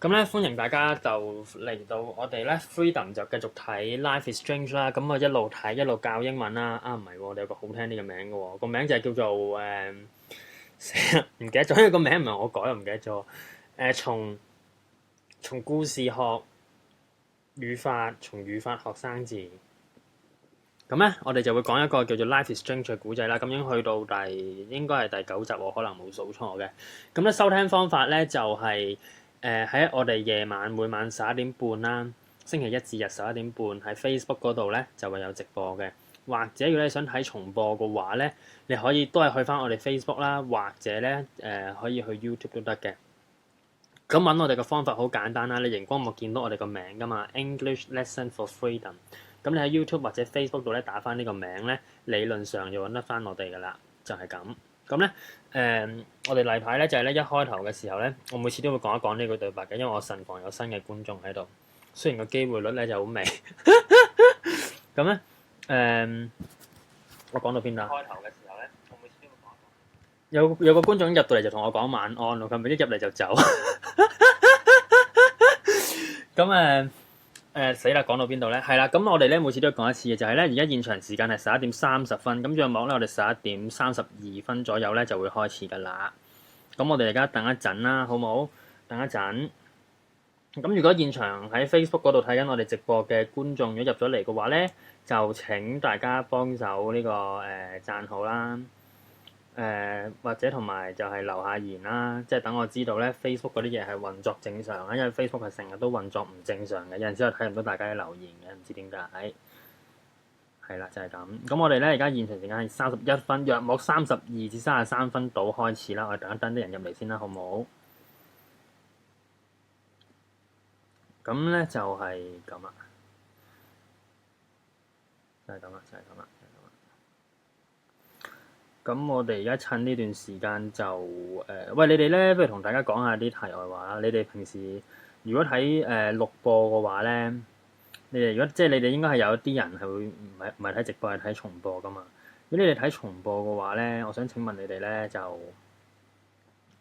咁咧，歡迎大家就嚟到我哋咧 Freedom 就繼續睇 Life is Strange 啦。咁我一路睇一路教英文啦。唔係喎，我哋有個好聽啲嘅名嘅喎，個名就係叫做死啦唔記得咗，因為個名唔係我改，我唔記得咗。從故事學語法，從語法學生字。咁咧，我哋就會講一個叫做 Life is Strange 嘅古仔啦。咁已經去到應該係第9集，我可能冇數錯嘅。咁咧收聽方法咧就係、喺我哋夜晚每晚11點半啦，星期一至日11點半喺 Facebook 嗰度咧就會有直播嘅。或者如果你想睇重播嘅話咧，你可以都係去翻我哋 Facebook 啦，或者咧可以去 YouTube 都得嘅。咁揾我哋嘅方法好簡單啦，你熒光幕見到我哋個名噶嘛 ，English Lesson for Freedom。咁你喺 YouTube 或者 Facebook 度咧打翻呢個名咧，理論上就揾得翻我哋噶啦，就係咁。咁咧我哋例牌咧就係咧一開頭嘅時候咧，我每次都會講一講呢句對白嘅，因為我慎防有新嘅觀眾喺度。雖然個機會率咧就好微。咁咧我講到邊啦？開頭嘅時候咧，我每次都會講一講。有個觀眾入到嚟就同我講晚安咯，佢咪一入嚟就走。咁死啦！講到邊度咧？係啦，咁我哋咧每次都要講一次嘅，就係咧而家現場時間係11點30分，咁約莫咧我哋11點32分左右咧就會開始噶啦。咁我哋而家等一陣啦，好冇？等一陣。咁如果現場喺 Facebook 嗰度睇緊我哋直播嘅觀眾，如果入咗嚟嘅話咧，就請大家幫手呢個讚好啦。或者同埋就係留下言啦，即係等我知道咧 Facebook 嗰啲嘢係運作正常啊，因為 Facebook 係成日都運作唔正常嘅，有陣時我睇唔到大家嘅留言嘅，唔知點解。係啦，就係咁。咁我哋咧而家現場時間係31分，約莫32至33分到開始啦。我哋等一等啲人入嚟先啦，好唔好？咁咧就係咁啦，就係咁啦，就係咁啦。咁我哋而家趁呢段時間就喂，你哋咧不如同大家講下啲題外話啦。你哋平時如果睇錄播嘅話咧，你哋如果即係你哋應該係有啲人係會唔係睇直播係睇重播噶嘛？如果你哋睇重播嘅話咧，我想請問你哋咧就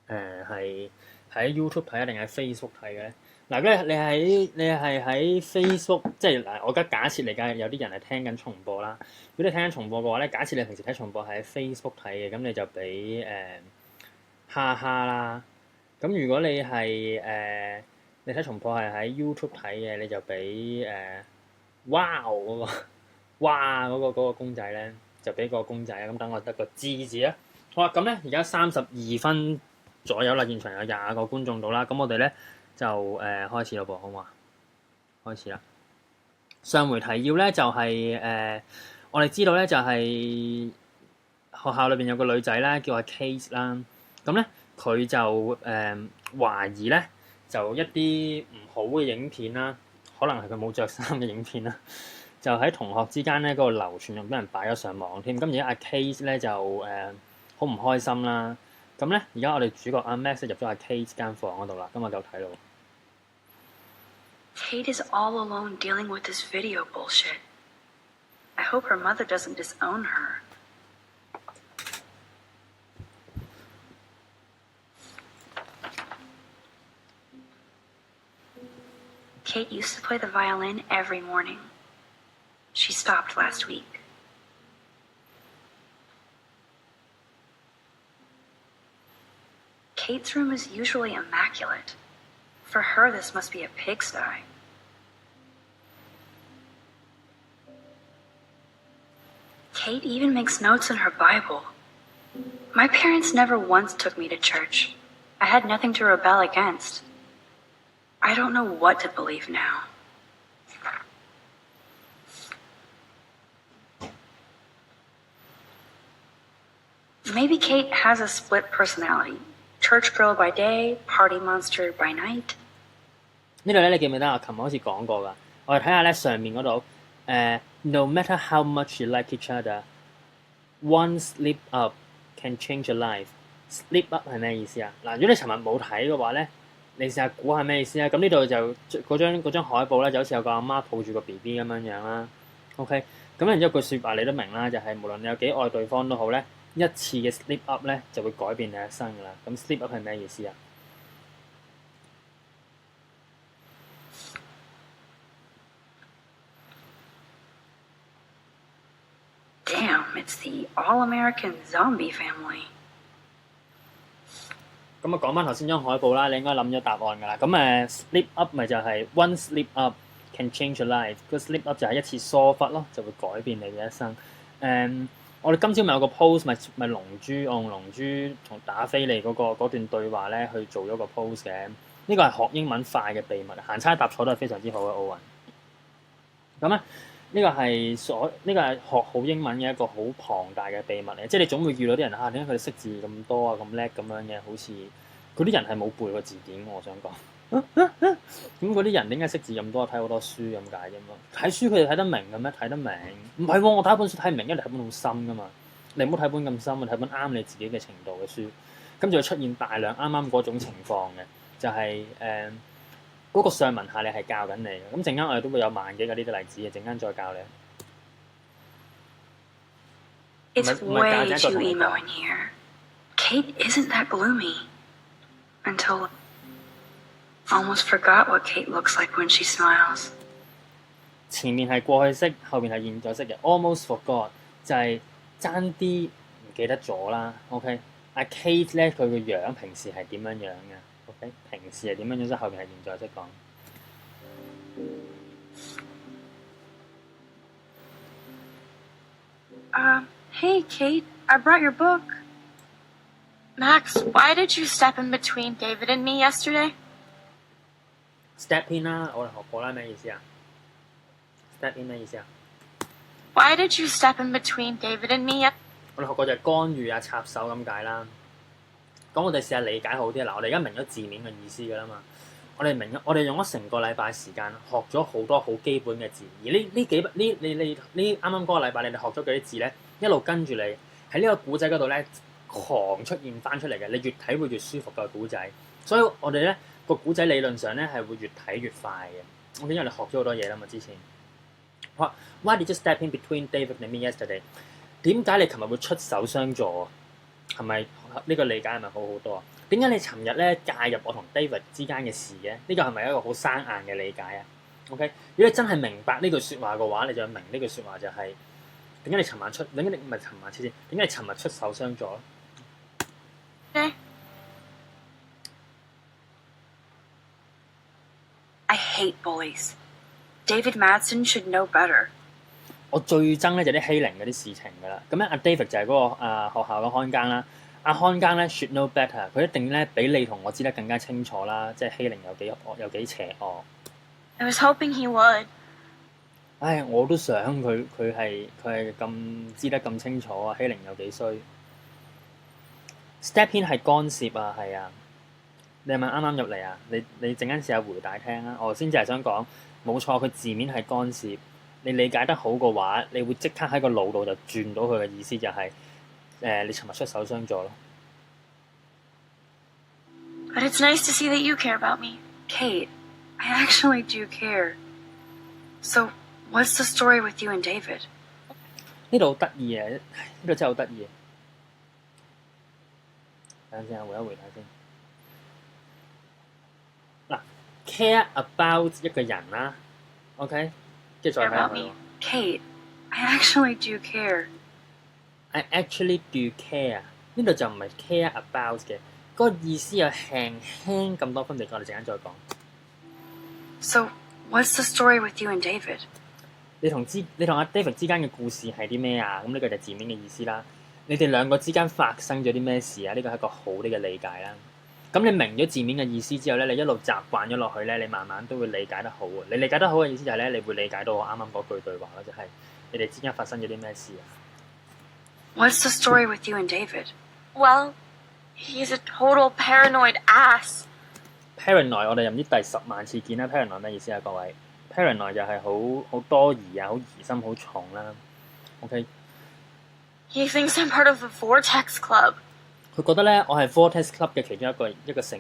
係喺 YouTube 睇定係 Facebook 睇嘅咧？嗱，如果你係喺 Facebook，即係嗱，我而家假設嚟緊有啲人係聽緊重播啦。如果你聽緊重播嘅話咧，假設你平時睇重播係喺 Facebook 睇嘅，咁你就俾哈哈啦。咁如果你係你睇重播係喺 YouTube 睇嘅，你就俾哇嗰個哇嗰個公仔咧，就俾個公仔啊。咁等我得個字字啊。好啦，咁咧而家32分左右啦，現場有20個觀眾到啦。咁我哋咧就開始咯噃，好唔好啊？開始啦。上回提要咧就係我哋知道咧就係學校裏邊有個女仔咧叫阿 Kate 啦。咁咧佢就懷疑咧就一啲唔好嘅影片啦，可能係佢冇着衫嘅影片啦，就喺同學之間咧嗰度流傳，仲俾人擺咗上網添。咁而家阿 Kate 咧就好唔開心啦。咁咧而家我哋主角阿 Max 入咗阿 Kate 間房嗰度啦，咁我就睇到。Kate is all alone dealing with this video bullshit. I hope her mother doesn't disown her. Kate used to play the violin every morning. She stopped last week. Kate's room is usually immaculate. For her, this must be a pigsty. Kate even makes notes in her Bible. My parents never once took me to church. I had nothing to rebel against. I don't know what to believe now. Maybe Kate has a split personality. Church girl by day, party monster by night. 呢度咧，你記唔記得啊？琴日好似講過㗎。我哋睇下咧上面嗰度No matter how much you like each other, one slip up can change your life. Slip up 係咩意思啊？嗱，如果你尋日冇睇嘅話咧，你試下估下咩意思啊？咁呢度就嗰張海報咧，就好似有個阿媽抱住個 BB 咁樣樣啦。OK，咁然之後句説話你都明啦，就係無論你有幾愛對方都好咧，一次嘅 slip up 咧就會改變你一生㗎啦。咁 slip up 係咩意思啊？ Damn, it's the all-American zombie family. 咁啊，講翻頭先張海報啦，你應該諗咗答案㗎啦。咁slip up 咪就係 one slip up can change your life。個 slip up 就係一次疏忽咯，就會改變你嘅一生。我哋今朝咪有個 post 咪龍珠，我用龍珠同打飛利嗰段對話咧去做咗個 post 嘅。呢個係學英文快嘅秘密，行差踏錯都係非常之好嘅奧運。咁咧。呢個係學好英文嘅一個好龐大嘅秘密嚟，即係你總會遇到啲人點解佢哋識字咁多啊咁叻咁樣嘅，好似嗰啲人係冇背過字典，我想講。咁嗰啲人點解識字咁多？睇好多書咁解啫嘛。睇書佢哋睇得明嘅咩？睇得明？唔係喎，我睇一本書睇唔明，因為睇本好深噶嘛。你唔好睇本咁深，睇本啱你自己嘅程度嘅書。咁就會出現大量啱啱嗰種情況嘅，就係嗰個上文下理係教緊你嘅，咁陣間我哋都會有萬幾個呢啲例子嘅，陣間再教你。It's way too emo in here. Kate isn't that gloomy. Until almost forgot what Kate looks like when she smiles. 前面係過去式，後面係現在式嘅。Almost forgot 就係爭啲唔記得咗啦。OK， 阿 Kate 咧佢個樣平時係點樣樣嘅？OK， 平時係點樣樣，即係後面係現在式講。Hey, Kate, I brought your book. Max, why did you step in between David and me yesterday? Step in 啦，我哋學過啦，咩意思啊 ？Step in 咩意思啊 Why did you step in between David and me? 我哋學過就係干預啊、插手咁解啦。咁我哋試下理解好啲。嗱，我哋而家明咗字面嘅意思㗎啦嘛。我哋用咗成個禮拜時間學咗好多好基本嘅字，而呢啱啱嗰個禮拜你哋學咗嗰啲字咧，一路跟住你喺呢個古仔嗰度咧狂出現翻出嚟嘅，你越睇會越舒服嘅古仔。所以我哋咧個古仔理論上咧係會越睇越快嘅。我因為你學咗好多嘢啦嘛，之前。Why did you step in between David and me yesterday？ 點解你琴日會出手相助啊？係咪呢個理解係咪好好多啊？點解你尋日咧介入我同 David 之間嘅事嘅？呢個係咪一個好生硬嘅理解啊 ？OK， 如果你真係明白呢句説話嘅話，你就明呢句説話就係點解你尋晚出？點解你唔係尋晚先？點解你尋日出手相助咧？ I hate bullies. David Madsen should know better. 我最憎咧就啲欺凌嗰啲事情㗎啦。咁咧阿 David 就係嗰個學校嘅看更啦。阿看更咧 should know better， 佢一定咧比你同我知得更加清楚啦，即係欺凌有幾惡有幾邪惡。I was hoping he would. 唉，我都想佢係咁知得咁清楚啊，欺凌有幾衰。Step in 係干涉啊，係啊。你係咪啱啱入嚟啊？你陣間試下回帶聽啊。我先至係想講，冇錯，佢字面係干涉。你理解得好嘅話，你會即刻喺個腦度就轉到佢嘅意思，就係你尋日出手相助咯。But it's nice to see that you care about me. Kate, I actually do care. So, what's the story with you and David? 呢度好得意啊！呢度真係好得意。等陣先啊，回一回睇先。嗱 ，care about 一個人啦 ，OK， 跟住再睇下佢。Kate, I actually do care. I actually do care。呢度就唔係 care about 嘅，嗰個意思有輕輕咁多分別。我哋陣間再講。So, what's the story with you and David? 你同阿 David 之間嘅故事係啲咩啊？咁呢個就係字面嘅意思啦。你哋兩個之間發生咗啲咩事啊？呢個係一個好啲嘅理解啦。咁你明咗字面嘅意思之後咧，你一路習慣咗落去咧，你慢慢都會理解得好嘅。你理解得好嘅意思就係咧，你會理解到我啱啱嗰句對話咯，就係你哋之間發生咗啲咩事啊 What's the story with you and David? Well, he's a total paranoid ass. Paranoid 我哋又唔知第10萬次見啦。Paranoid 咩意思啊？各位 Paranoid 就係好多疑啊，好疑心好重啦。OK。He thinks I'm part of the Vortex Club. 佢覺得咧，我係 Vortex Club 嘅其中一個成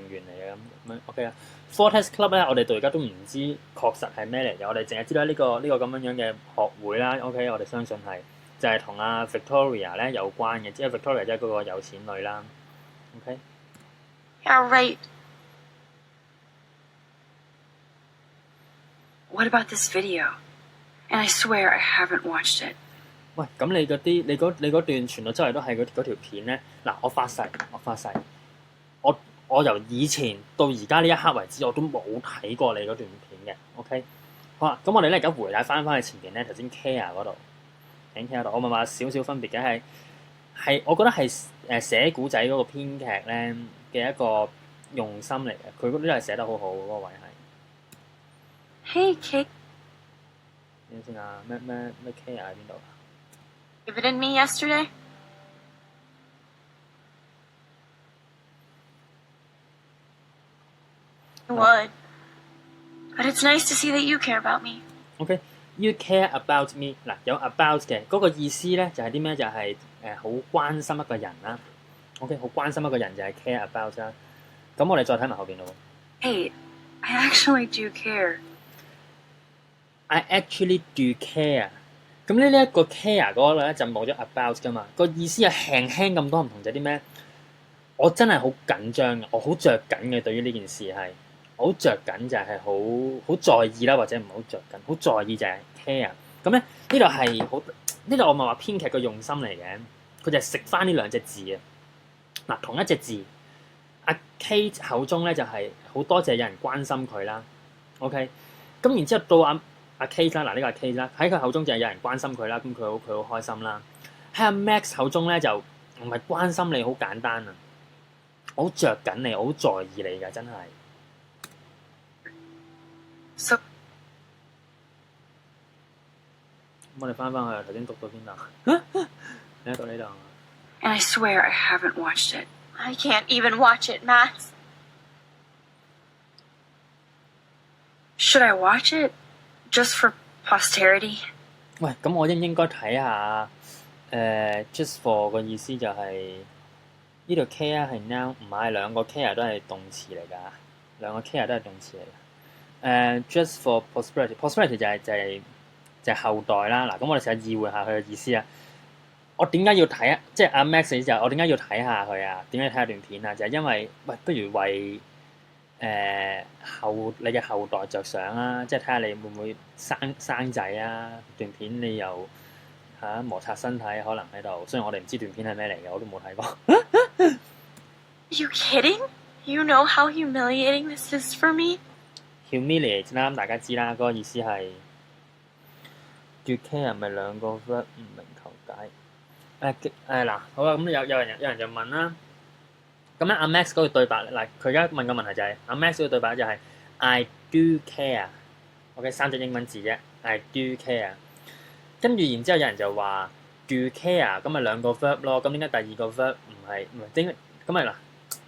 員嚟嘅咁 OK 啊。Vortex Club 咧，我哋到而家都唔知確實係咩嚟嘅，我哋淨係知道呢個咁樣嘅學會啦。OK， 我哋相信係就係同阿 Victoria 咧有關嘅，即係 Victoria 即係嗰個有錢女啦。OK。Yeah, right. What about this video? And I swear I haven't watched it. 喂，咁你嗰啲你嗰段傳到周圍都係嗰條片咧，嗱我發誓，我由以前到而家呢一刻為止，我都冇睇過你嗰段片嘅，OK？好啦，咁我哋咧而家回帶翻去前邊咧，頭先 care 嗰度，喺 care 度，我咪話少少分別嘅係，我覺得係寫古仔嗰個編劇咧嘅一個用心嚟嘅，佢嗰啲都係寫得好好嗰個位係。Hey, Kate. 點先啊？咩 care 喺邊度David and me yesterday? I would. But it's nice to see that you care about me. OK，you care about me 嗱，有 about 嘅嗰個意思咧就係啲咩？就係好關心一個人啦。OK，好關心一個人就係 care about 啦。咁我哋再睇埋後邊咯。Hey, I actually do care. I actually do care。咁呢一個 care 嗰個咧就冇咗 about 噶嘛，個意思係輕輕咁多唔同，就係啲咩？我真係好緊張嘅，我好着緊嘅，對於呢件事係好着緊，就係好在意啦，或者唔好着緊，好在意就係 care。咁咧呢度係好，呢度我咪話編劇嘅用心嚟嘅，佢就係食翻呢兩隻字啊。嗱，同一隻字，阿 Kate 口中咧就係好多謝有人關心佢啦。OK，咁然之後到阿 Kate 啦，嗱呢個係 Kate 啦，喺佢口中就係有人關心佢啦，咁佢好開心啦。喺阿 Max 口中咧就唔係關心你好簡單啊，我好着緊你，我好在意你㗎，真係。So, 我哋翻去頭先讀到邊度？你讀呢度。and I swear I haven't watched it. I can't even watch it, Max. Should I watch it? Just for posterity? 喂，咁我應該睇下just for 個意思就係呢度 care 係 noun， 唔係兩個 care 都係動詞嚟㗎，兩個 care 都係動詞嚟㗎。just for posterity 就係後代啦。嗱，咁我哋試下意會下佢嘅意思啊。我點解要睇啊？即係阿 Max 嘅意思就係我點解要睇下佢啊？點解要睇下段片啊？就係因為喂，不如為你嘅後代着想啦，即係睇下你會唔會生仔啊？段片你又摩擦身體可能喺度，雖然我哋唔知段片係咩嚟嘅，我都冇睇過。You kidding? You know how humiliating this is for me? Humiliate 啦，大家知啦，嗰個意思係 do care 咪兩個 verb 唔明求解。嗱，好啦，咁有人就問啦。咁咧，阿 Max 嗰個對白嗱，佢而家問個問題就係阿 Max 嗰個對白就係 I do care。OK， 三隻英文字啫 ，I do care。跟住然之後有人就話 do care 咁咪兩個 verb 咯，咁點解第二個 verb 唔係點解咁咪嗱？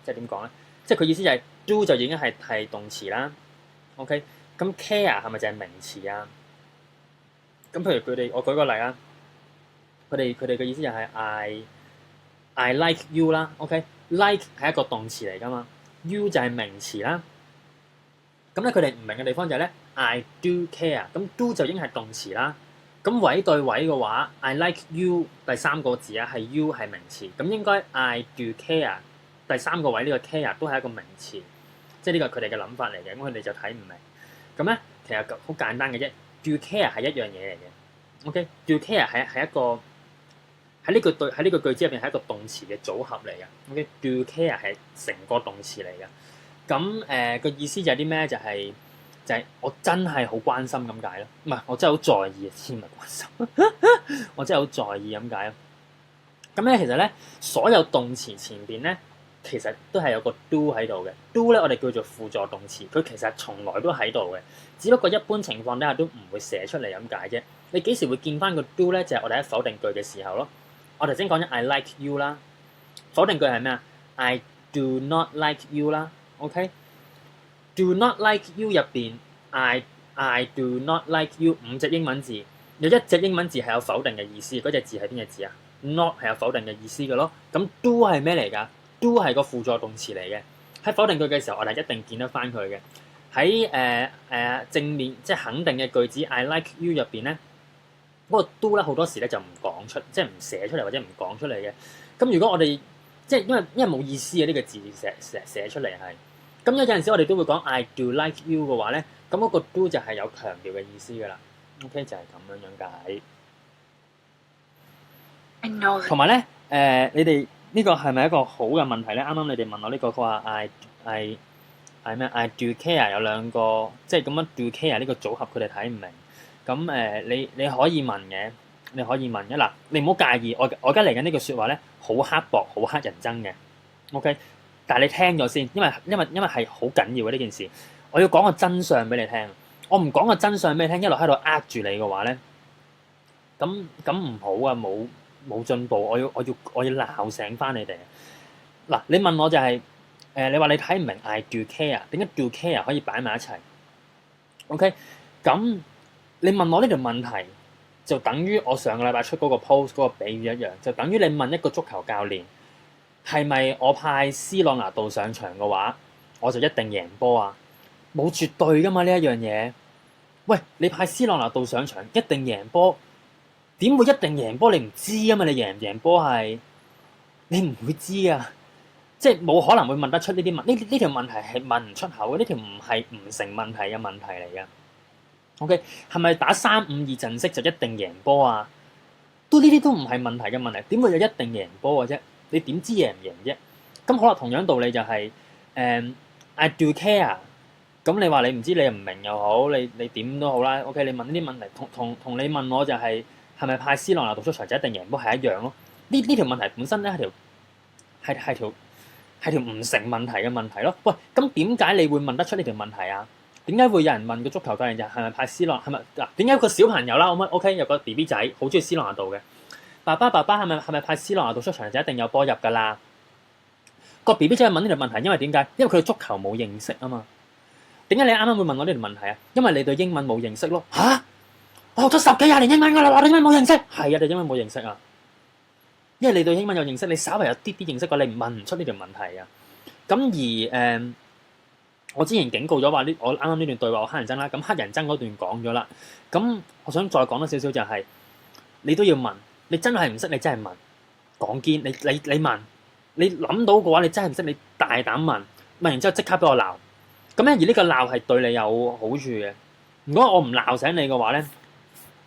即係點講咧？即係佢意思就係 do 就已經係動詞啦。OK，咁 care 係咪就係名詞啊？咁譬如佢哋，我舉個例啦，佢哋嘅意思就係 I like you 啦。OK，like 係一個動詞嚟㗎嘛 ，you 就係名詞啦。咁咧佢哋唔明嘅地方就係咧 I do care，咁 do 就已經係動詞啦。咁位對位嘅話 ，I like you 第三個字啊係 you 係名詞，咁應該 I do care 第三個位呢個 care 都係一個名詞，即係呢個佢哋嘅諗法嚟嘅，咁佢哋就睇唔明。咁咧其實好簡單嘅啫 ，do care 係一樣嘢嚟嘅。OK，do care 係一個喺呢個句子入邊係一個動詞嘅組合嚟嘅。OK，do care 係成個動詞嚟嘅。咁個意思就係啲咩？就係我真係好關心咁解咯，唔係我真係好在意，先唔係關心，我真係好在意咁解咯。咁咧其實咧，所有動詞前邊咧，其實都係有個 do 喺度嘅。do 咧我哋叫做輔助動詞，佢其實從來都喺度嘅，只不過一般情況底下都唔會寫出嚟咁解啫。你幾時會見翻個 do 咧？就係我哋喺否定句嘅時候咯。我頭先講咗 I like you 啦，否定句係咩啊 ？I do not like you 啦。OK，do not like you 入邊 I do not like you 5隻英文字，有一隻英文字係有否定嘅意思，嗰隻字係邊隻字啊 ？not 係有否定嘅意思嘅咯。咁 do 係咩嚟㗎 ？do 係個輔助動詞嚟嘅。喺否定句嘅時候，我哋一定見得翻佢嘅。喺正面即係肯定嘅句子 I like you 入邊咧，嗰個 do 咧好多時咧就唔講出，即係唔寫出嚟或者唔講出嚟嘅。咁如果我哋即係因為冇意思嘅呢個字寫出嚟係。咁有陣時我哋都會講 I do like you 嘅話咧，咁嗰個 do 就係有強調嘅意思㗎啦。OK 就係咁樣解。I know that 同埋咧，你哋呢個係咪一個好嘅問題咧？啱啱你哋問我呢個，佢話 I 咩？I do care 有兩個，即係咁樣 do care 呢個組合，佢哋睇唔明。咁你可以問嘅，你可以問嘅。嗱，你唔好介意，我而家嚟緊呢句説話咧，好刻薄，好乞人憎嘅。OK，但係你聽咗先，因為係好緊要嘅呢件事。我要講個真相俾你聽。我唔講個真相俾你聽，一路喺度呃住你嘅話咧，咁唔好啊，冇進步。我要鬧醒翻你哋。嗱，你問我就係、你話你睇唔明 I do care，點解 do care 可以擺埋一齊？OK，咁你問我呢條問題，就等於我上個禮拜出嗰個 post 嗰個比喻一樣，就等於你問一個足球教練係咪我派 C 朗拿度上場嘅話，我就一定贏波啊？冇絕對噶嘛呢一樣嘢。喂，你派 C 朗拿度上場一定贏波，點會一定贏波？你唔知啊嘛，你贏唔贏波係你唔會知啊。即係冇可能會問得出呢啲問呢條問題係問唔出口嘅，呢條唔係唔成問題嘅問題嚟嘅。OK， 係咪打3-5-2陣式就一定贏波啊？呢啲都唔係問題嘅問題，點會有一定贏波嘅啫？你點知贏唔贏啫？咁可能同樣道理就係、I do care。咁你話你唔知你又唔明又好，你點都好啦。OK， 你問呢啲問題同你問我就係咪派 C 朗拿度出場就一定贏波係一樣咯？呢條問題本身咧係條唔成問題嘅問題咯。喂，咁點解你會問得出呢條問題啊？點解會有人問個足球教練就係咪派 C 朗係咪嗱？點解個小朋友啦？OK， 有個 BB 仔好中意 C 朗拿度嘅，爸爸係咪派 C 朗拿度出場就一定有波入㗎啦？個 BB 仔問呢條問題，因為點解？因為佢對足球冇認識啊嘛。點解你啱啱會問我呢條問題啊？因為你對英文冇認識咯。嚇！我學咗10幾20年英文㗎啦，我對英文冇認識。係啊，你英文冇認識啊。因為你對英文有認識，你稍微有啲認識嘅，你問唔出呢條問題啊。咁而我之前警告咗話我啱啱呢段對話我乞人憎啦。咁乞人憎嗰段講咗啦。咁我想再講多少少就係、你都要問，你真係唔識，你真係問。講堅，你問，你諗到嘅話，你真係唔識，你大膽問，問完之後即刻俾我鬧。咁咧，而呢個鬧係對你有好處嘅。如果我唔鬧醒你嘅話咧，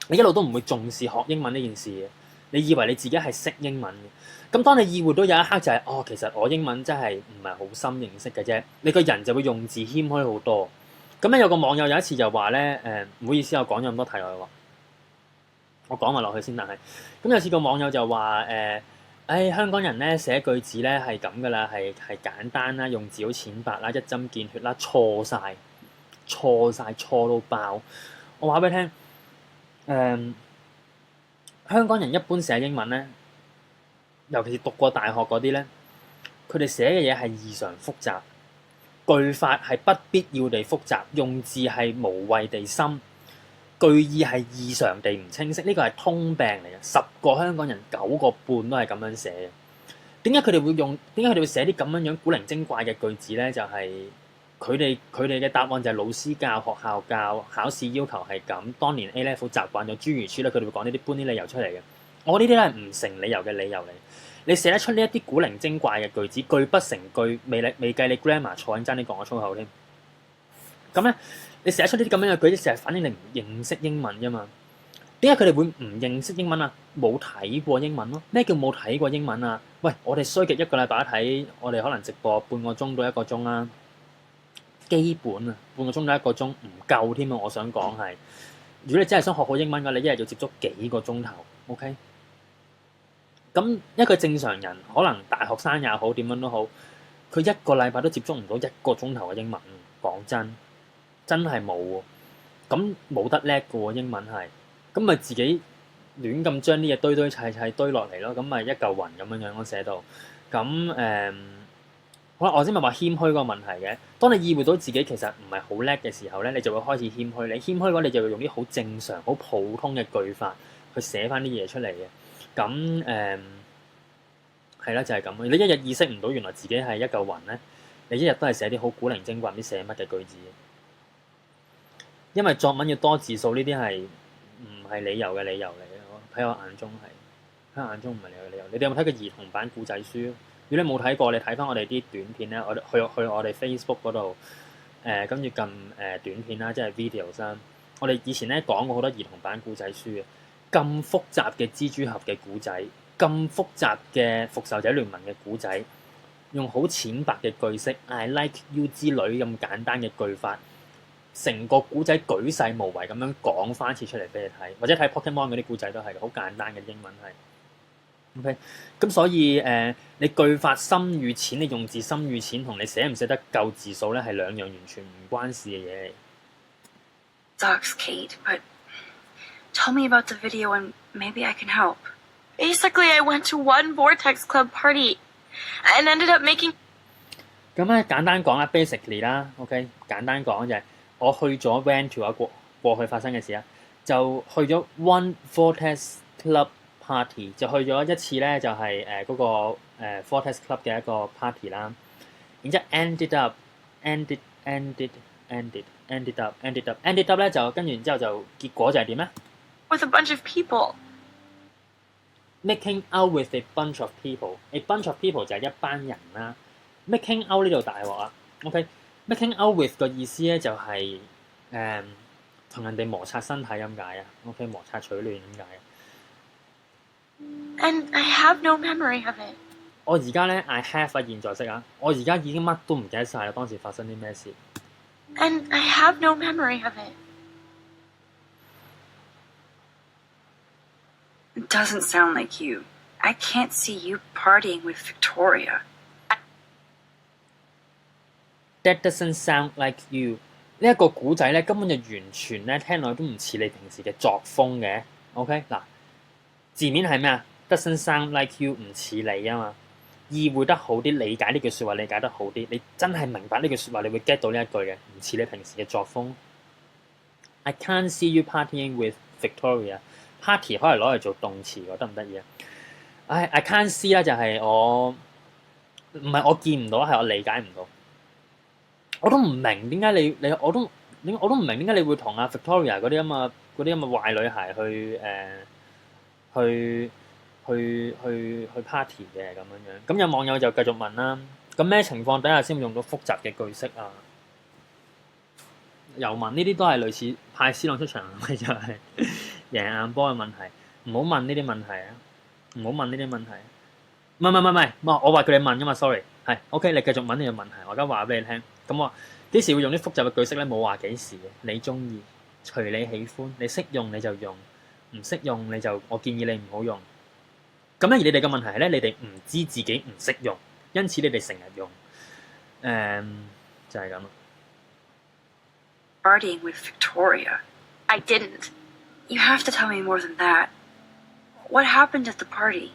你一路都唔會重視學英文呢件事嘅。你以為你自己係識英文嘅，咁當你意會到有一刻就係、其實我英文真係唔係好深認識嘅啫。你個人就會用字謙虛好多。咁咧有個網友有一次就話咧，唔好意思，我講咗咁多題外話，我講埋落去先。但係咁有次個網友就話香港人咧寫句子咧係咁噶啦，係簡單啦，用字好淺白啦，一針見血啦，錯晒，錯到爆。我話俾你聽，香港人一般寫英文咧，尤其是讀過大學嗰啲咧，佢哋寫嘅嘢係異常複雜，句法係不必要地複雜，用字係無謂地深，句意係異常地唔清晰。呢個係通病嚟嘅，10個香港人9個半都係咁樣寫嘅。點解佢哋會寫啲咁樣古靈精怪嘅句子咧？就係佢哋嘅答案就係老師教、學校教、考試要求係咁。當年 A level 習慣咗諸如此類，佢哋會講呢啲搬啲理由出嚟嘅。我呢啲都係唔成理由嘅理由嚟。你寫得出呢一啲古靈精怪嘅句子，句不成句，未計你 grammar 錯緊爭啲講咗粗口添。咁咧，你寫出呢啲咁樣嘅句子，成日反映你唔認識英文啫嘛。點解佢哋會唔認識英文啊？冇睇過英文咯。咩叫冇睇過英文啊？喂，我哋衰極一個禮拜睇，我哋可能直播半個鐘到1個鐘啦。基本啊，半個鐘到1個鐘唔夠添啊！我想講係，如果你真係想學好英文嘅，你一日要接觸幾個鐘頭 ，OK？咁一個正常人，可能大學生也好，點樣都好，佢一個禮拜都接觸唔到1個鐘頭嘅英文。講真係冇喎。咁冇得叻嘅喎，英文係，咁咪自己亂咁將啲嘢堆砌堆落嚟咯。咁咪一嚿雲咁樣我寫到。咁好啦，我先咪話謙虛嗰個問題嘅。當你意會到自己其實唔係好叻嘅時候咧，你就會開始謙虛。你謙虛嘅話，你就會用啲好正常、好普通嘅句法去寫翻啲嘢出嚟嘅。咁係啦，就係咁。你一日意識唔到原來自己係一嚿雲咧，你一日都係寫啲好古靈精怪唔知寫乜嘅句子。因為作文要多字數，呢啲係唔係理由嘅理由嚟嘅。喺我眼中係，喺我眼中唔係理由嘅理由。你哋有冇睇過兒童版故仔書？如果你冇睇過，你睇翻我哋啲短片咧，我哋去我哋 Facebook 嗰度，跟住撳短片啦，即係 videos 啦。我哋以前咧講過好多兒童版故仔書嘅，咁複雜嘅蜘蛛俠嘅故仔，咁咁複雜嘅復仇者聯盟嘅故仔，用好淺白嘅句式 I like you 之類咁簡單嘅句法，成個故仔舉世無遺咁樣講翻次出嚟俾你睇，或者睇 Pokemon 嗰啲故仔都係好簡單嘅英文係。OK，咁所以你句法深與淺，你用字深與淺，同你寫唔寫得夠字數咧，係兩樣完全唔關事嘅嘢嚟。Sucks, Kate, but tell me about the video and maybe I can help. Basically, I went to one Vortex Club party and ended up making. 咁咧簡單講啦 ，basically 啦，OK，簡單講就係我去咗 went to 一個過去發生嘅事啊，就去咗 one Vortex Club party， 就去咗一次咧，就係嗰個Vortex Club 嘅一個 party 啦。然之後 ended up 咧就跟住然之後就結果就係點咧 with a bunch of people.？Making out with a bunch of people，a bunch of people 就係一班人啦。Making out 呢度大鑊啦 ，OK？Making out with 個意思咧就係同人哋摩擦身體咁解啊 ，OK？ 摩擦取暖咁解啊。And I have no memory of it. 我而家咧 I have 啊現在式啊，我而家已經乜都唔記得晒啦，當時發生啲咩事。And I have no memory of it. It doesn't sound like you. I can't see you partying with Victoria. That doesn't sound like you。呢一個古仔咧根本就完全咧聽落都唔似你平時嘅作風嘅。OK 嗱，字面係咩啊 ？Doesn't sound like you 唔似你啊嘛，意會得好啲，理解呢句説話理解得好啲，你真係明白呢句説話，你會 get 到呢一句嘅，唔似你平時嘅作風。I can't see you partying with Victoria。Party 可以攞嚟做動詞喎，得唔得意啊？I can't see 啦，就係我唔係我見唔到，係我理解唔到。我都唔明點解我都唔明點解你會同阿 Victoria 嗰啲咁嘅壞女孩去 party 嘅咁樣。咁有網友就繼續問啦，咁咩情況底下先會用到複雜嘅句式啊？又問呢啲都係類似派 C 朗出場，咪就係贏硬波嘅問題。唔好問呢啲問題啊！唔好問呢啲問題。唔係，我話叫你問噶嘛 ，sorry。係 OK， 你繼續問你嘅問題，我而家話俾你聽。咁我幾時會用啲複雜嘅句式咧？冇話幾時嘅，你中意，隨你喜歡，你識用你就用，唔識用你就我建議你唔好用。咁咧，而你哋嘅問題係咧，你哋唔知自己唔識用，因此你哋成日用，就係咁啦。Partying with Victoria. I didn't. You have to tell me more than that. What happened at the party?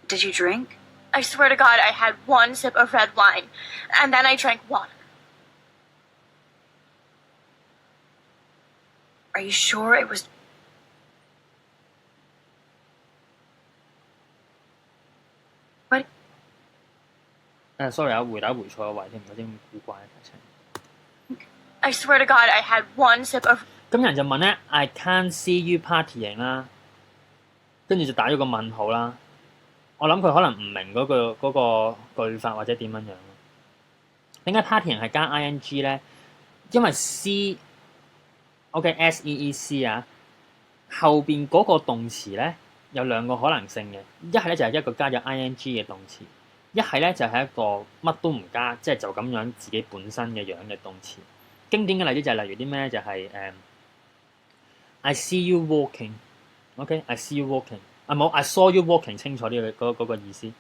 Did you drink? I swear to God, I had one sip of red wine, and then I drank water. Are you sure it was... What? Sorry 啊，回答回錯個位添，有啲咁古怪嘅劇情。I swear to God, I had one sip of... 咁人就問咧 ，I can't see you partying 啦，跟住就打咗個問號啦。我諗佢可能唔明嗰個句法或者點樣樣。點解 partying 係加 ing 咧？因為 S-E-E-C 啊，後邊嗰個動詞咧有兩個可能性嘅，一係咧就係一個加咗 ing 嘅動詞，一係咧就係一個乜都唔加，即係就咁樣自己本身嘅樣嘅動詞。經典嘅例子就係例如啲咩咧？就係I see you walking，OK，I see you walking。冇 I saw you walking 清楚啲嗰個意思。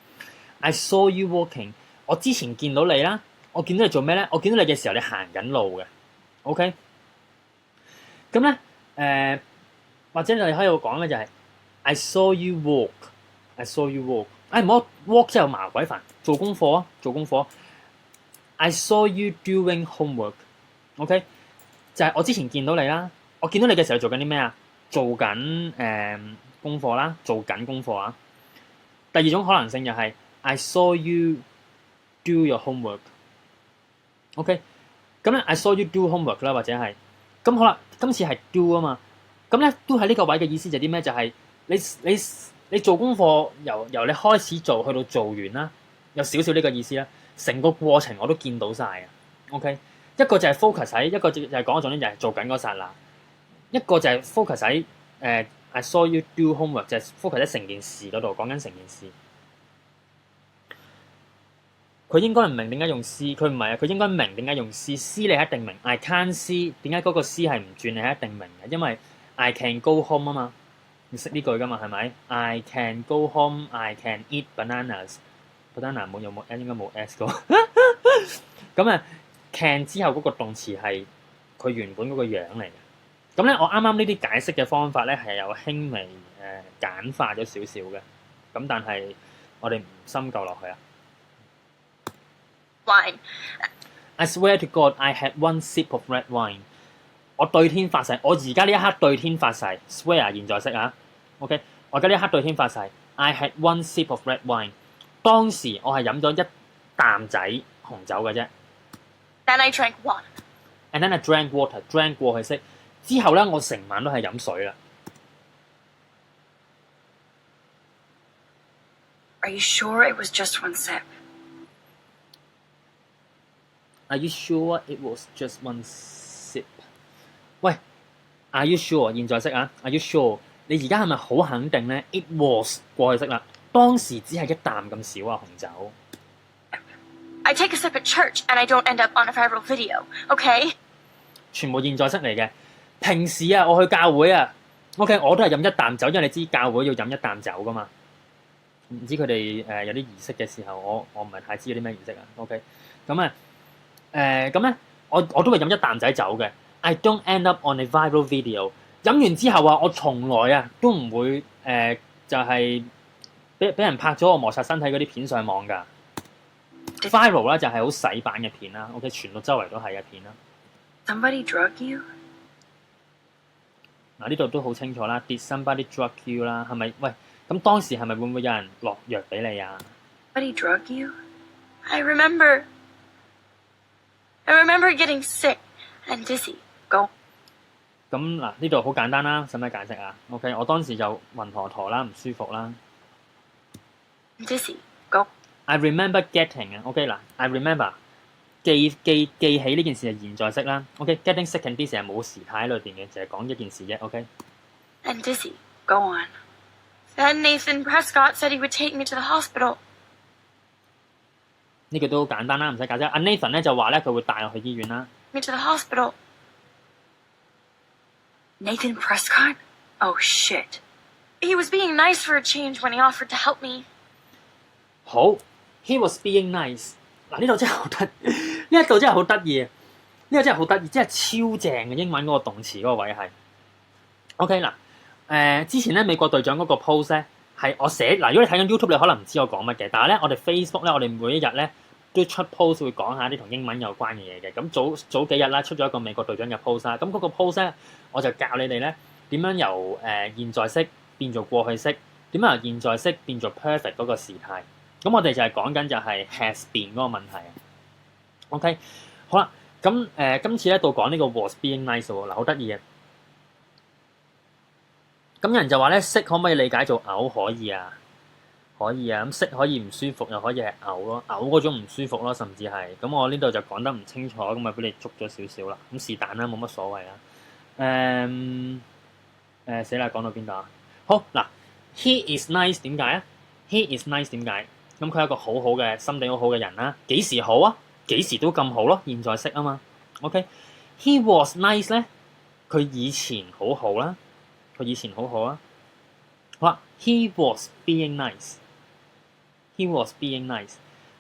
I saw you walking， 我之前見到你啦，我見到你做咩咧？我見到你嘅時候，你行緊路嘅 ，OK。咁咧或者你可以講咧就係 I saw you walk，I saw you walk。唔好 walk 之後麻鬼煩，做功課啊，做功課。I saw you doing homework，OK，就係我之前見到你啦，我見到你嘅時候做緊啲咩啊？做緊功課啦，做緊功課啊。第二種可能性就係 I saw you do your homework。OK， 咁咧 I saw you do homework 啦，或者係咁好啦。今次係 do 啊嘛，咁咧都喺呢個位嘅意思就係啲咩？就係你做功課由你開始做去到做完啦，有少少呢個意思啦。成個過程我都見到晒嘅。OK， 一個就係 focus 喺一個就係講嗰種咧，就係做緊嗰剎那；一個就係 focus 喺 I saw you do homework 就係 focus 喺成件事嗰度，講緊成件事。佢應該唔明點解用 C， 佢唔係啊，佢應該明點解用 C。C 你一定明 ，I can't see 點解嗰個 C 係唔轉，你係一定明嘅，因為 I can go home 啊嘛，你識呢句噶嘛係咪 ？I can go home, I can eat bananas。banana 冇有冇 S 應該冇 S 個。咁啊 can 之後嗰個動詞係佢原本嗰個樣嚟嘅。咁咧，我啱啱呢啲解釋嘅方法咧係有輕微簡化咗少少嘅，咁但係我哋唔深究落去啊。Wine. I swear to God, I had one sip of red wine。我對天發誓，我而家呢一刻對天發誓 ，swear 現在式啊。OK， 我而家呢一刻對天發誓 ，I had one sip of red wine。當時我係飲咗一啖仔紅酒嘅啫。Then I drank one. And then I drank water， drank 過去式。之後咧，我成晚都係飲水啦。Are you sure it was just one sip? Are you sure it was just one sip？ 喂 ，Are you sure？ 現在式啊 ，Are you sure？ 你而家係咪好肯定咧 ？It was 過去式啦，當時只係一啖咁少啊紅酒。I take a sip at church and I don't end up on a viral video, okay? 全部現在式嚟嘅。平時啊，我去教會啊 ，OK， 我都係飲一啖酒，因為你知教會要飲一啖酒噶嘛。唔知佢哋有啲儀式嘅時候，我唔係太知有啲咩儀式啊。OK， 咁啊咁咧，我都會飲一啖仔酒嘅。I don't end up on a viral video。飲完之後啊，我從來啊都唔會就係俾人拍咗我摩擦身體嗰啲片上網㗎。viral 啦就係好洗版嘅片啦。OK， 傳到周圍都係嘅片啦。Somebody drug you? 嗱呢度都好清楚啦 ，Did somebody drug you 啦？係咪？喂，咁當時係咪會唔會有人落藥俾你啊 Somebody drug you? I remember getting sick and dizzy. Go. 咁嗱呢度好簡單啦，使唔使解釋啊 ？OK， 我當時就暈陀陀啦，唔舒服啦。Dizzy. Go. I remember getting 啊，OK 嗱 ，I remember 記起呢件事係現在式啦。OK，getting sick and dizzy 係冇時態喺裏邊嘅，就係講一件事啫。OK。And dizzy. Go on. Then Nathan Prescott said he would take me to the hospital. 呢句都好簡單啦，唔使解釋。阿 Nathan 咧就話咧佢會帶我去醫院啦。Me to the hospital. Nathan Prescott? Oh shit. He was being nice for a change when he offered to help me. 好 ，He was being nice。嗱呢度真係好得，呢一度真係好得意啊！呢個真係好得意，真係超正嘅英文嗰個動詞嗰個位係。OK 嗱，之前咧美國隊長嗰個 post 咧係我寫嗱，如果你睇緊 YouTube 你可能唔知我講乜嘅，但係咧我哋 Facebook 咧我哋每一日咧都出 post 會講下啲同英文有關嘅嘢嘅。咁早幾日啦出咗一個美國隊長嘅 post 啦，咁嗰個 post 咧我就教你哋咧點樣由現在式變做過去式，點樣由現在式變做 perfect 嗰個時態。咁我哋就係講緊就係 has been 嗰個問題。OK， 好啦，咁今次咧到講呢個 was being nice 喎，嗱好得意嘅。咁有人就話咧，識可唔可以理解做嘔？可以啊，可以啊。咁識可以唔舒服，又可以係嘔咯，嘔嗰種唔舒服咯，甚至係。咁我呢度就講得唔清楚，咁咪俾你捉咗少少啦。咁是但啦，冇乜所謂啦。死啦，講到邊度啊？好嗱 ，He is nice 點解啊 ？He is nice 點解？咁佢係一個好好嘅心地好好嘅人啦。幾時好啊？幾時都咁好咯。現在式啊嘛。OK，He was nice 咧，佢以前好好啦。佢以前好好啊。好啦 ，He was being nice。He was being nice。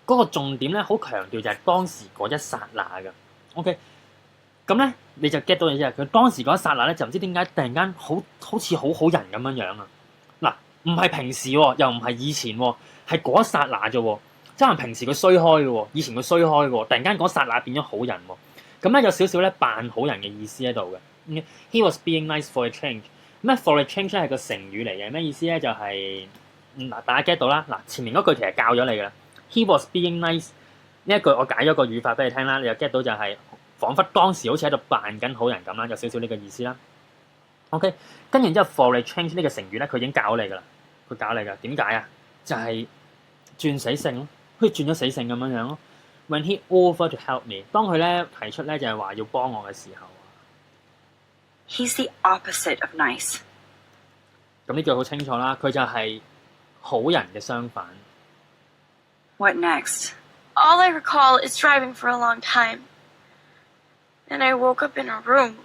嗰個重點咧，好強調就係當時嗰一剎那嘅。OK，咁咧你就 get 到嘢啫。佢當時嗰一剎那咧，就唔知點解突然間好似好好人咁樣樣啊。嗱，唔係平時喎，又唔係以前喎，係嗰一剎那啫喎。即係平時佢衰開嘅喎，以前佢衰開嘅喎，突然間嗰剎那變咗好人喎。咁咧有少少咧扮好人嘅意思喺度嘅。He was being nice for a change。咩 for a change 咧係個成語嚟嘅，咩意思咧就係嗱大家 get 到啦。嗱前面嗰句其實教咗你㗎啦。He was being nice 呢一句我解咗個語法俾你聽啦，你就 get 到就係彷彿當時好似喺度扮緊好人咁啦，有少少呢個意思啦。OK， 跟住之後 for a change 呢個成語咧，佢已經教你㗎啦，佢教你㗎。點解啊？就係轉死性咯，好似轉咗死性咁樣樣咯。When he offered to help me， 當佢咧提出咧就係話要幫我嘅時候。He's the opposite of nice. 咁呢句好清楚啦，佢就係好人嘅相反。What next? All I recall is driving for a long time. Then I woke up in a room.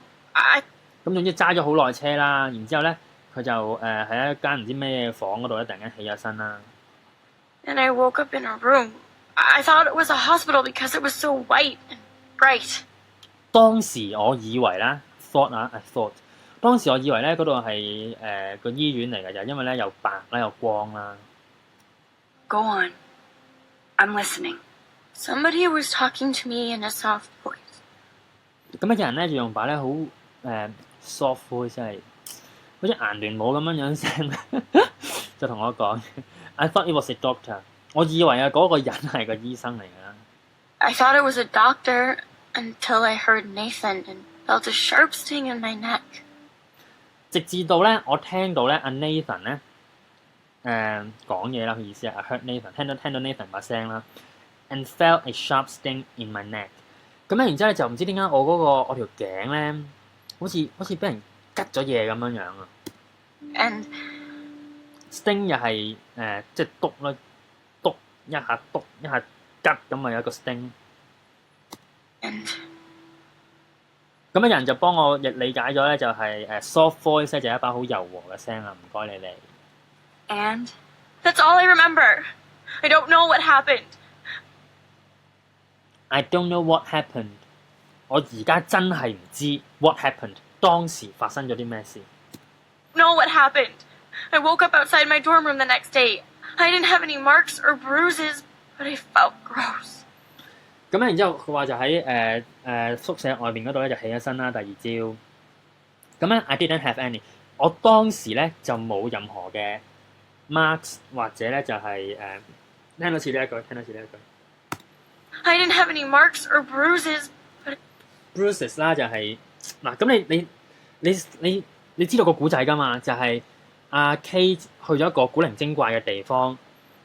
咁總之揸咗好耐車啦，然之後咧佢就喺一間唔知咩房嗰度咧，突然間起咗身啦。Then I woke up in a room. I thought it was a hospital because it was so white and bright. 當時我以為啦 I thought。當時我以為咧嗰度係個醫院嚟嘅，就因為咧又白啦又光啦。Go on. I'm listening. Somebody was talking to me in a soft voice. 咁有人咧就用把咧好soft voice， 即係好似顏聯舞咁樣聲，就同我講：I thought it was a doctor。我以為啊嗰個人係個醫生嚟㗎。I thought it was a doctor until I heard Nathan and felt a sharp sting in my neck. 直至到咧我聽到咧阿 Nathan 咧講嘢啦，佢意思係 I heard Nathan， 聽到 Nathan 把聲啦 ，and felt a sharp sting in my neck。咁咧然之後咧就唔知點解我條頸咧好似俾人拮咗嘢咁樣啊。And sting 又係即係篤啦，篤一下拮咁啊有一個 sting。And 咁有人就幫我亦理解咗咧，就係soft voice 咧就係一把好柔和嘅聲啊，唔該你哋。And that's all I remember. I don't know what happened. I don't know what happened。我而家真係唔知 what happened， 當時發生咗啲咩事。Know what happened? I woke up outside my dorm room the next day. I didn't have any marks or bruises, but I felt gross. 咁然之後佢話就喺宿舍外面嗰度咧就起咗身啦，第二朝。咁咧 I didn't have any。我當時咧就冇任何嘅 marks 或者咧就係聽多次呢一句。I didn't have any marks or bruises, but bruises 啦就係嗱，咁你知道個古仔㗎嘛？就係阿 Kate 去咗一個古靈精怪嘅地方，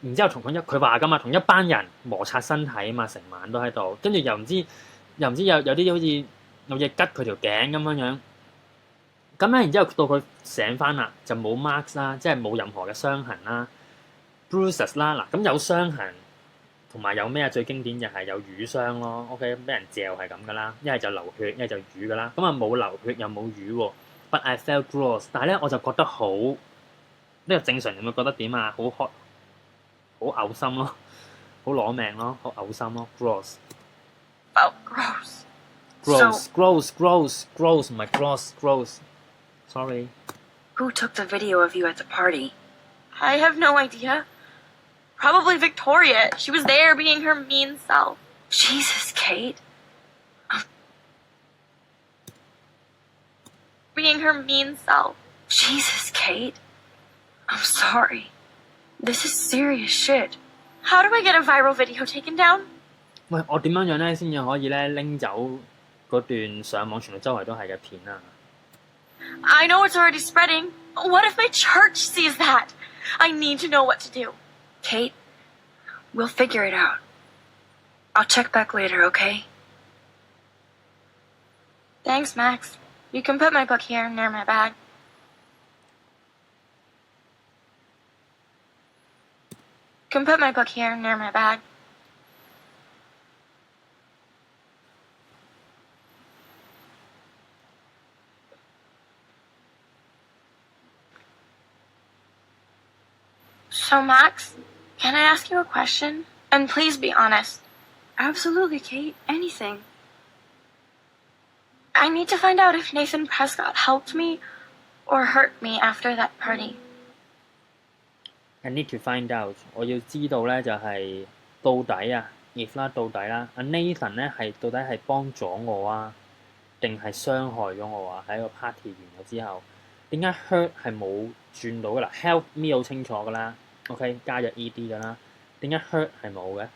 然之後佢話㗎嘛，同一班人摩擦身體啊嘛，成晚都喺度，跟住又唔知有啲好似有嘢拮佢條頸咁樣。咁咧，然之後到佢醒翻啦，就冇 marks 啦，即係冇任何嘅傷痕啦 ，bruises 啦嗱，咁有傷痕同埋有咩啊？最經典就係有瘀傷咯。OK， 俾人嚼係咁噶啦，一係就流血，一係就瘀噶啦。咁啊冇流血又冇瘀喎。But I felt gross， 但係咧我就覺得好呢個正常人會覺得點啊？好嘔心咯，好攞命咯，好嘔心咯 ，gross。felt gross. gross 唔係 gross。Sorry。 who took the video of you at the party? I have no idea. Probably Victoria. She was there being her mean self. Jesus, Kate. Being her mean self. Jesus, Kate. I'm sorry. This is serious shit. How do I get a viral video taken down? 喂，我點樣咧先至可以咧拎走嗰段上網傳到周圍都係嘅片啊？ I know it's already spreading. What if my church sees that? I need to know what to do. Kate, we'll figure it out. I'll check back later, okay? Thanks, Max. You can put my book here near my bag. You can put my book here near my bag. So, Max, can I ask you a question? And please be honest. Absolutely, Kate. Anything. I need to find out if Nathan Prescott helped me or hurt me after that party. I need to find out。我要知道咧就係到底啊 ，if 啦到底啦，阿 Nathan 咧係到底係幫咗我啊，定係傷害咗我啊？喺個 party 完咗之後，點解 hurt 係冇轉到㗎啦 ？Help me 好清楚㗎啦 ，OK 加咗 ed 㗎啦，點解 hurt 係冇嘅？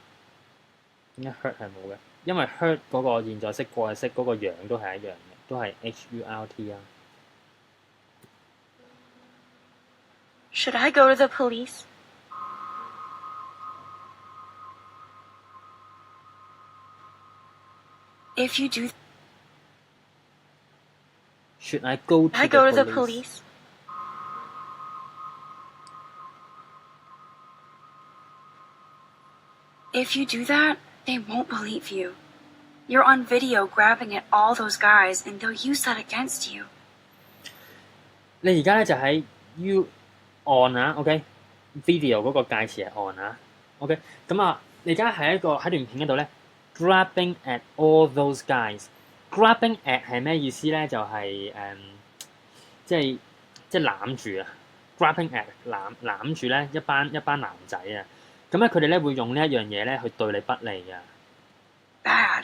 點解 hurt 係冇嘅？因為 hurt 嗰個現在式、過去式嗰個樣都係一樣嘅，都係 hurt 啊。Should I go to the police? If you do... Should I go to I go to the police? If you do that, they won't believe you. You're on video grabbing at all those guys, and they'll use that against you. 你而家咧就喺 You on 啊，OK，video 嗰個介詞係 on 啊，OK，咁啊，你而家喺段片嗰度咧 ，grabbing at all those guys。grabbing at 係咩意思咧？就係、即係攬住啊！grabbing at 攬住咧一班男仔啊！咁咧佢哋咧會用呢一樣嘢咧去對你不利啊！ Bad.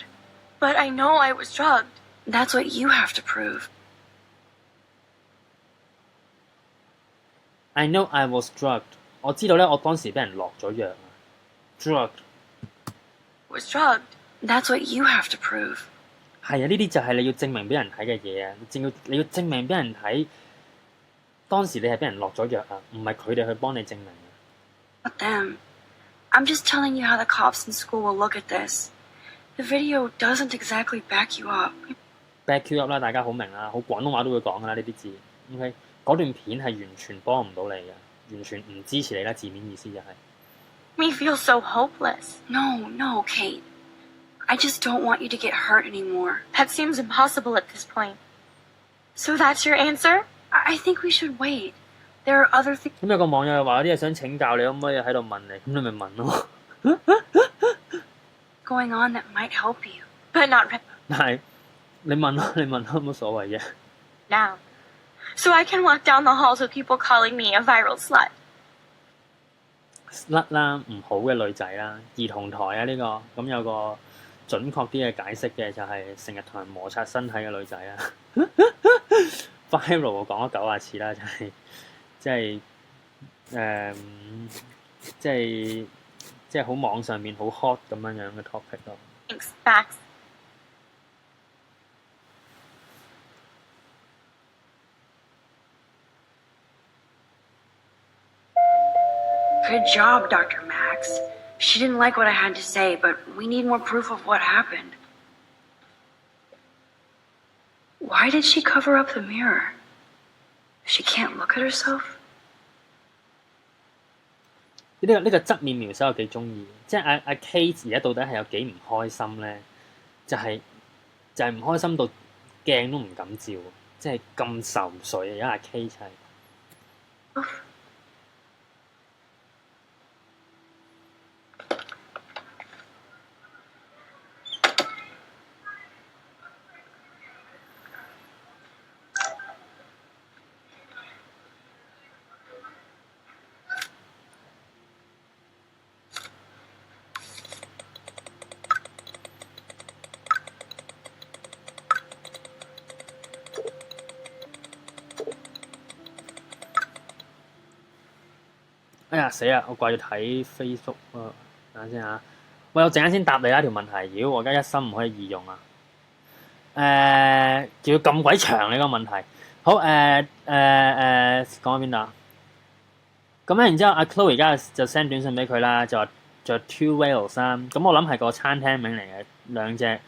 But I know I was drugged. That's what you have to prove. I know I was drugged。我知道咧，我當時俾人落咗藥啊。drugged Was drugged. That's what you have to prove. 係啊，呢啲就係你要證明俾人睇嘅嘢啊！你要證明俾人睇，當時你係俾人落咗藥啊，唔係佢哋去幫你證明啊。Not them. I'm just telling you how the cops in school will look at this. The video doesn't exactly back you up. back you up 啦，大家好明啦，好廣東話都會講噶啦呢啲字。OK， 嗰段片係完全幫唔到你嘅，完全唔支持你啦，字面意思就係。Me feel so hopeless. No, Kate. I just don't want you to get hurt anymore. That seems impossible at this point. So that's your answer? I think we should wait. There are other things 咁有個網友又話有啲嘢想請教你，可唔可以喺度問你？咁你咪問咯。going on that might help you. But not right 但係你問咯，冇所謂嘅。 now. So I can walk down the halls with people calling me a viral slut. slut 啦，唔好嘅女仔啦，兒童台啊呢個，咁有個準確啲嘅解釋嘅就係成日同人摩擦身體嘅女仔啊。viral 我講咗90次啦，就係即係好網上面好 hot 咁樣樣嘅 topic 咯。Thanks, Max. Good job, Dr. Max. She didn't like what I had to say, but we need more proof of what happened. Why did she cover up the mirror? She can't look at herself? 呢個側面描寫我幾中意，即係阿 Kate 而家到底係有幾唔開心咧？就係唔開心到鏡都唔敢照，即係咁愁緒啊！而家阿 Kate 係。哎呀死啦！我掛住睇 Facebook 啊，等陣先嚇。喂，我陣間先答你啦條問題。妖，我而家一心唔可以二用啊！仲要咁鬼長呢個問題。好講喺邊度啊？咁咧，然之後阿 Chloe 而家就 send 短信俾佢啦，就話仲有 two whales 啦。咁我諗係個餐廳名嚟嘅，兩隻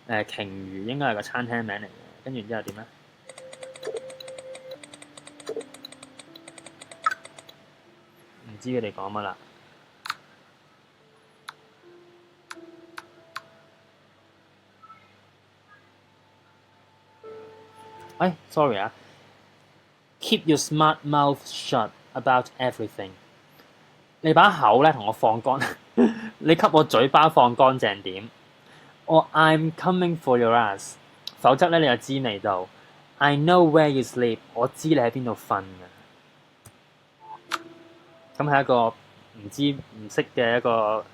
鯨魚應該係個餐廳名嚟嘅。跟住然之後點咧？唔知佢哋講乜啦。sorry 啊 ，keep your smart mouth shut about everything。你把口咧同我放乾，你給我嘴巴放乾淨點。Or I'm coming for your ass。否則咧你就知味道。I know where you sleep。我知你喺邊度瞓嘅。咁係一個唔識嘅一個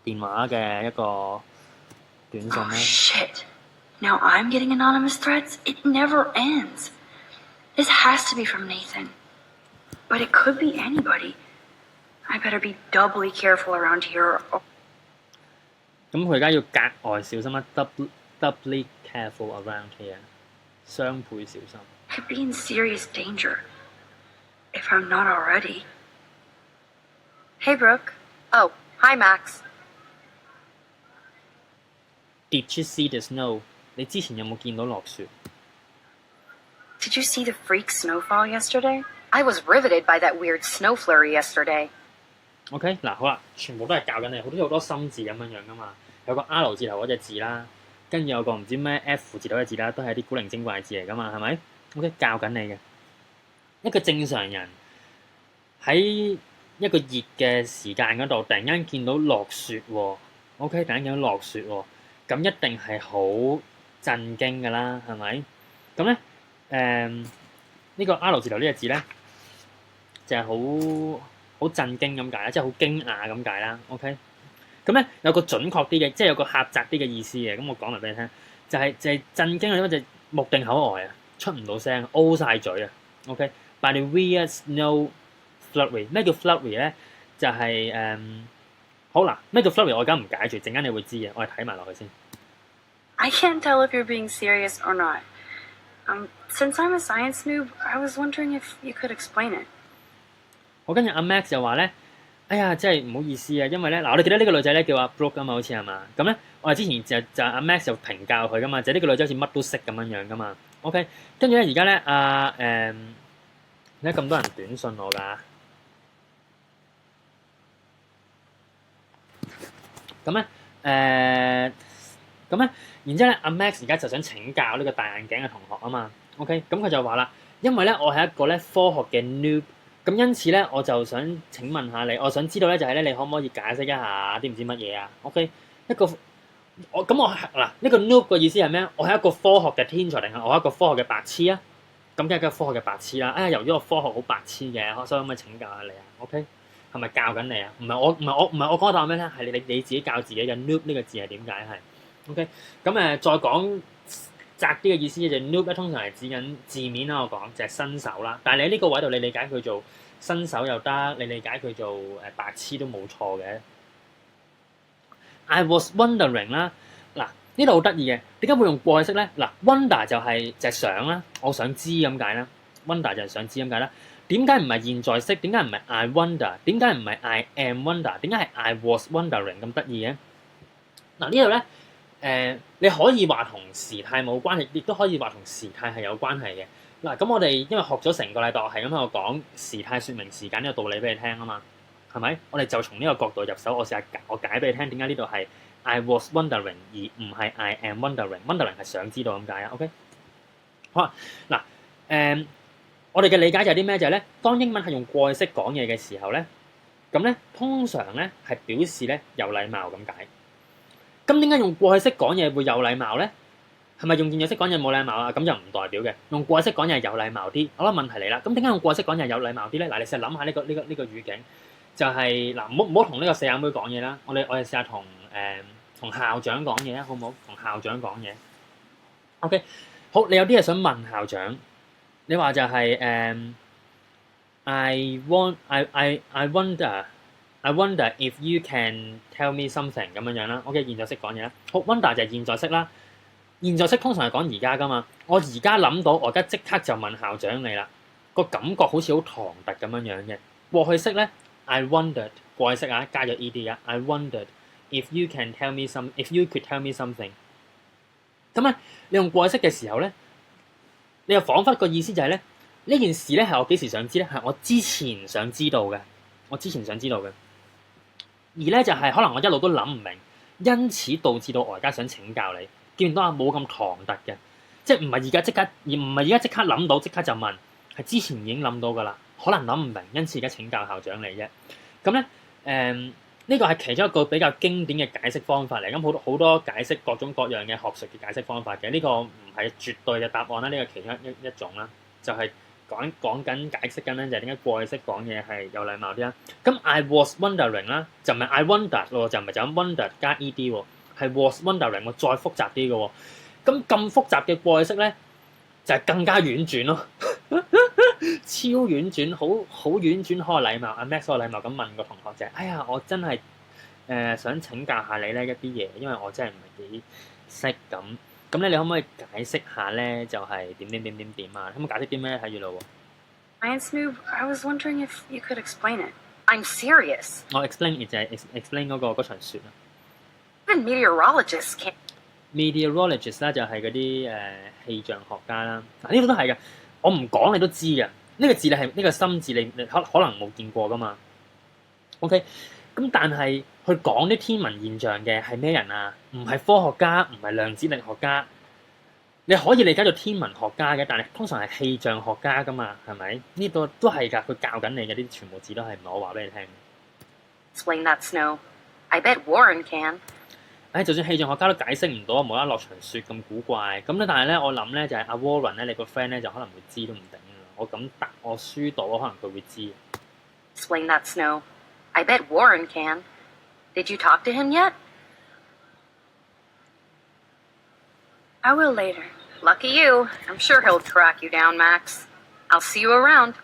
電話嘅一個短信 Oh 咧。 shit. Now I'm getting anonymous threats? It never ends. This has to be from Nathan. But it could be anybody. I better be doubly careful around here. 咁佢而家要格外小心啦，doubly careful around here， 雙倍小心。 Could be in serious danger. If I'm not already. Hey, Brooke. Oh, hi, Max. Did you see the snow？ 你之前有冇見到落雪 Did you see the freak snowfall yesterday? I was riveted by that weird snow flurry yesterday. OK 嗱好啦，全部都係教緊你，好多心字咁樣樣噶嘛，有個 R 字頭嗰隻字啦，跟住有個唔知咩 F 字頭嘅字啦，都係啲古靈精怪字嚟噶嘛，係咪 OK 教緊你嘅一個正常人喺一個熱嘅時間嗰度，突然間見到落雪喎，OK 突然間見到落雪喎，咁一定係好震驚㗎啦，係咪？咁咧呢個 R 字頭呢隻字咧就係好震驚咁解啦，即係好驚訝咁解啦。OK，咁咧有個準確啲嘅，即係有個狹窄啲嘅意思嘅。咁我講埋俾你聽，就係震驚嘅地方就係目定口呆啊，出唔到聲，O 晒嘴啊。OK，by the weird snow flurry， 咩叫 flurry 咧？就係好啦，咩叫 flurry？我而家唔解住，陣間你會知嘅。我哋睇埋落去先。I can't tell if you're being serious or not. Since I'm a science noob, I was wondering if you could explain it. 我跟住阿 Max 就話咧，哎呀，真係唔好意思啊，因為咧嗱，我哋記得呢個女仔咧叫阿 Brooke 啊嘛，好似係嘛？咁咧，我哋之前就阿 Max 就評教佢噶嘛，就呢個女仔好似乜都識咁樣樣噶嘛。OK，跟住咧而家咧而家咁多人短信我㗎，咁咧然之後咧阿 Max 而家就想請教呢個戴眼鏡嘅同學啊嘛。OK，咁佢就話啦，因為咧我係一個咧科學嘅 noob。咁因此咧，我就想請問下你，我想知道咧就係咧，你可唔可以解釋一下啲唔知乜嘢啊 ？OK，一個我嗱呢個 noob 嘅意思係咩？我係一個科學嘅天才定係我係一個科學嘅白痴啊？咁梗係一個科學嘅白痴啦！哎呀，由於我科學好白痴嘅，所以可唔可以請教下你啊 ？OK，係咪教緊你啊？唔係我講答案咩咧？係你自己教自己嘅 noob 呢個字係點解係 OK？咁再講窄啲嘅意思就係 noob 咧，通常係指緊字面啦，我講就係新手啦。但係你喺呢個位度，你理解佢做新手又得，你理解佢做白痴都冇錯嘅。I was wondering 啦，嗱呢度好得意嘅，點解會用過去式咧？嗱 wonder 就係想啦，我想知咁解啦。wonder 就係想知咁解啦。點解唔係現在式？點解唔係 I wonder？點解唔係 I am wonder？點解係 I was wondering 咁得意嘅？嗱呢度咧。你可以話同時態冇關係，亦都可以話同時態係有關係嘅。嗱，咁我哋因為學咗成個禮拜，我係咁喺度講時態説明時間呢個道理俾你聽啊嘛，係咪？我哋就從呢個角度入手，我試下我解俾你聽點解呢度係 I was wondering 而唔係 I am wondering。wondering 係想知道咁解啊。OK， 好啊。嗱，我哋嘅理解就係啲咩？就係咧，當英文係用過去式講嘢嘅時候咧，咁咧通常咧係表示咧有禮貌咁解。咁點解用過去式講嘢會有禮貌咧？係咪用現在式講嘢冇禮貌啊？咁就唔代表嘅。用過去式講嘢係有禮貌啲。好啦，問題嚟啦。咁點解用過去式講嘢有禮貌啲咧？嗱，你試下諗下呢個語境，就係嗱，唔好同呢個四眼妹講嘢啦。我哋試下同校長講嘢啊，好唔好？同校長講嘢。OK， 好，你有啲嘢想問校長，你話就係I wonder if you can tell me something 咁樣樣啦。OK， 現在式講嘢啦。好 ，wonder 就係現在式啦。現在式通常係講而家噶嘛。我而家諗到，我而家即刻就問校長你啦。個感覺好似好唐突咁樣樣嘅。過去式咧 ，I wondered 過去式啊，加咗 ed 啊。I wondered if you can tell me if you could tell me something。咁咧，你用過去式嘅時候咧，你又彷彿個意思就係咧，呢件事咧係我幾時想知咧？係我之前想知道嘅。我之前想知道嘅。而咧就係可能我一路都諗唔明，因此導致到我而家想請教你，見唔到啊？冇咁唐突嘅，即係唔係而家即刻，而唔係而家即刻諗到即刻就問，係之前已經諗到噶啦，可能諗唔明，因此而家請教校長你啫。咁咧呢個係其中一個比較經典嘅解釋方法嚟，咁好多解釋各種各樣嘅學術嘅解釋方法嘅，呢個唔係絕對嘅答案啦，呢個其中一種啦，就係講緊解釋緊咧，就係點解過去式講嘢係有禮貌啲啦。咁 I was wondering 啦，就唔係 I wondered 喎，就唔係就咁 wonder 加 ed 喎，係 was wondering 喎，再複雜啲嘅喎。咁複雜嘅過去式咧，就係更加婉轉咯，超婉轉，好婉轉，好有禮貌。阿 Max 好有禮貌咁問個同學就係：哎呀，我真係想請教下你咧一啲嘢，因為我真係唔係幾識咁。咁咧，你可唔可以解釋下咧？就係點啊？可唔可以解釋啲咩？睇住咯喎。Science noob, I was wondering if you could explain it. I'm serious. 我 explain 就係 explain 嗰場雪啊。Even meteorologists can't. Meteorologist 啦，就係嗰啲氣象學家啦。嗱，呢個都係嘅，我唔講你都知嘅。呢個字你係呢個心字，你可能冇見過噶嘛。OK，咁但係去講啲天文現象嘅係咩人啊？唔係科學家，唔係量子力學家。你可以理解做天文學家嘅，但係通常係氣象學家噶嘛，係咪？呢度都係㗎，佢教緊你嘅，啲全部字都係唔係我話俾你聽。Explain that snow. I bet Warren can. 就算氣象學家都解釋唔到，無啦啦落場雪咁古怪。咁咧，但係咧，我諗咧就係阿 Warren 咧，你個 friend 咧就可能會知都唔定啦。我咁答，我輸到，可能佢會知。Explain that snow. I bet Warren can. Did you talk to him yet? I will later. Lucky you. I'm sure he'll track you down, Max. I'll see you around.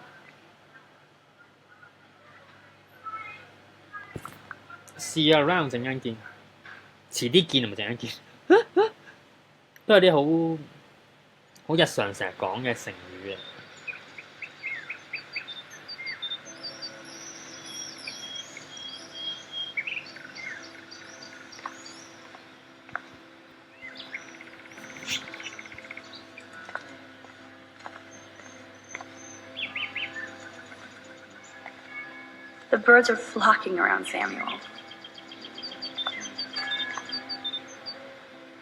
See you around 陣間見，遲啲見係咪陣間見？都係啲好日常成日講嘅成語啊！The birds are flocking around Samuel.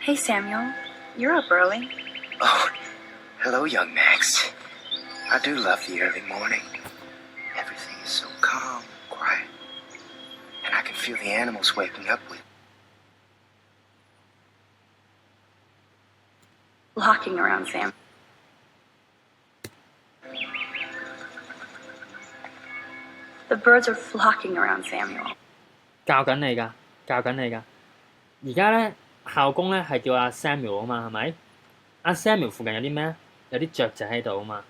Hey, Samuel, you're up early. Oh, hello, young Max. I do love the early morning. Everything is so calm, quiet. And I can feel the animals waking up with Flocking around Samuel. The birds are flocking around Samuel. 教緊你㗎，教緊你㗎。而家咧校工咧係叫阿 Samuel 啊嘛，係咪？阿 Samuel 附近有啲咩？有啲雀仔喺度啊嘛。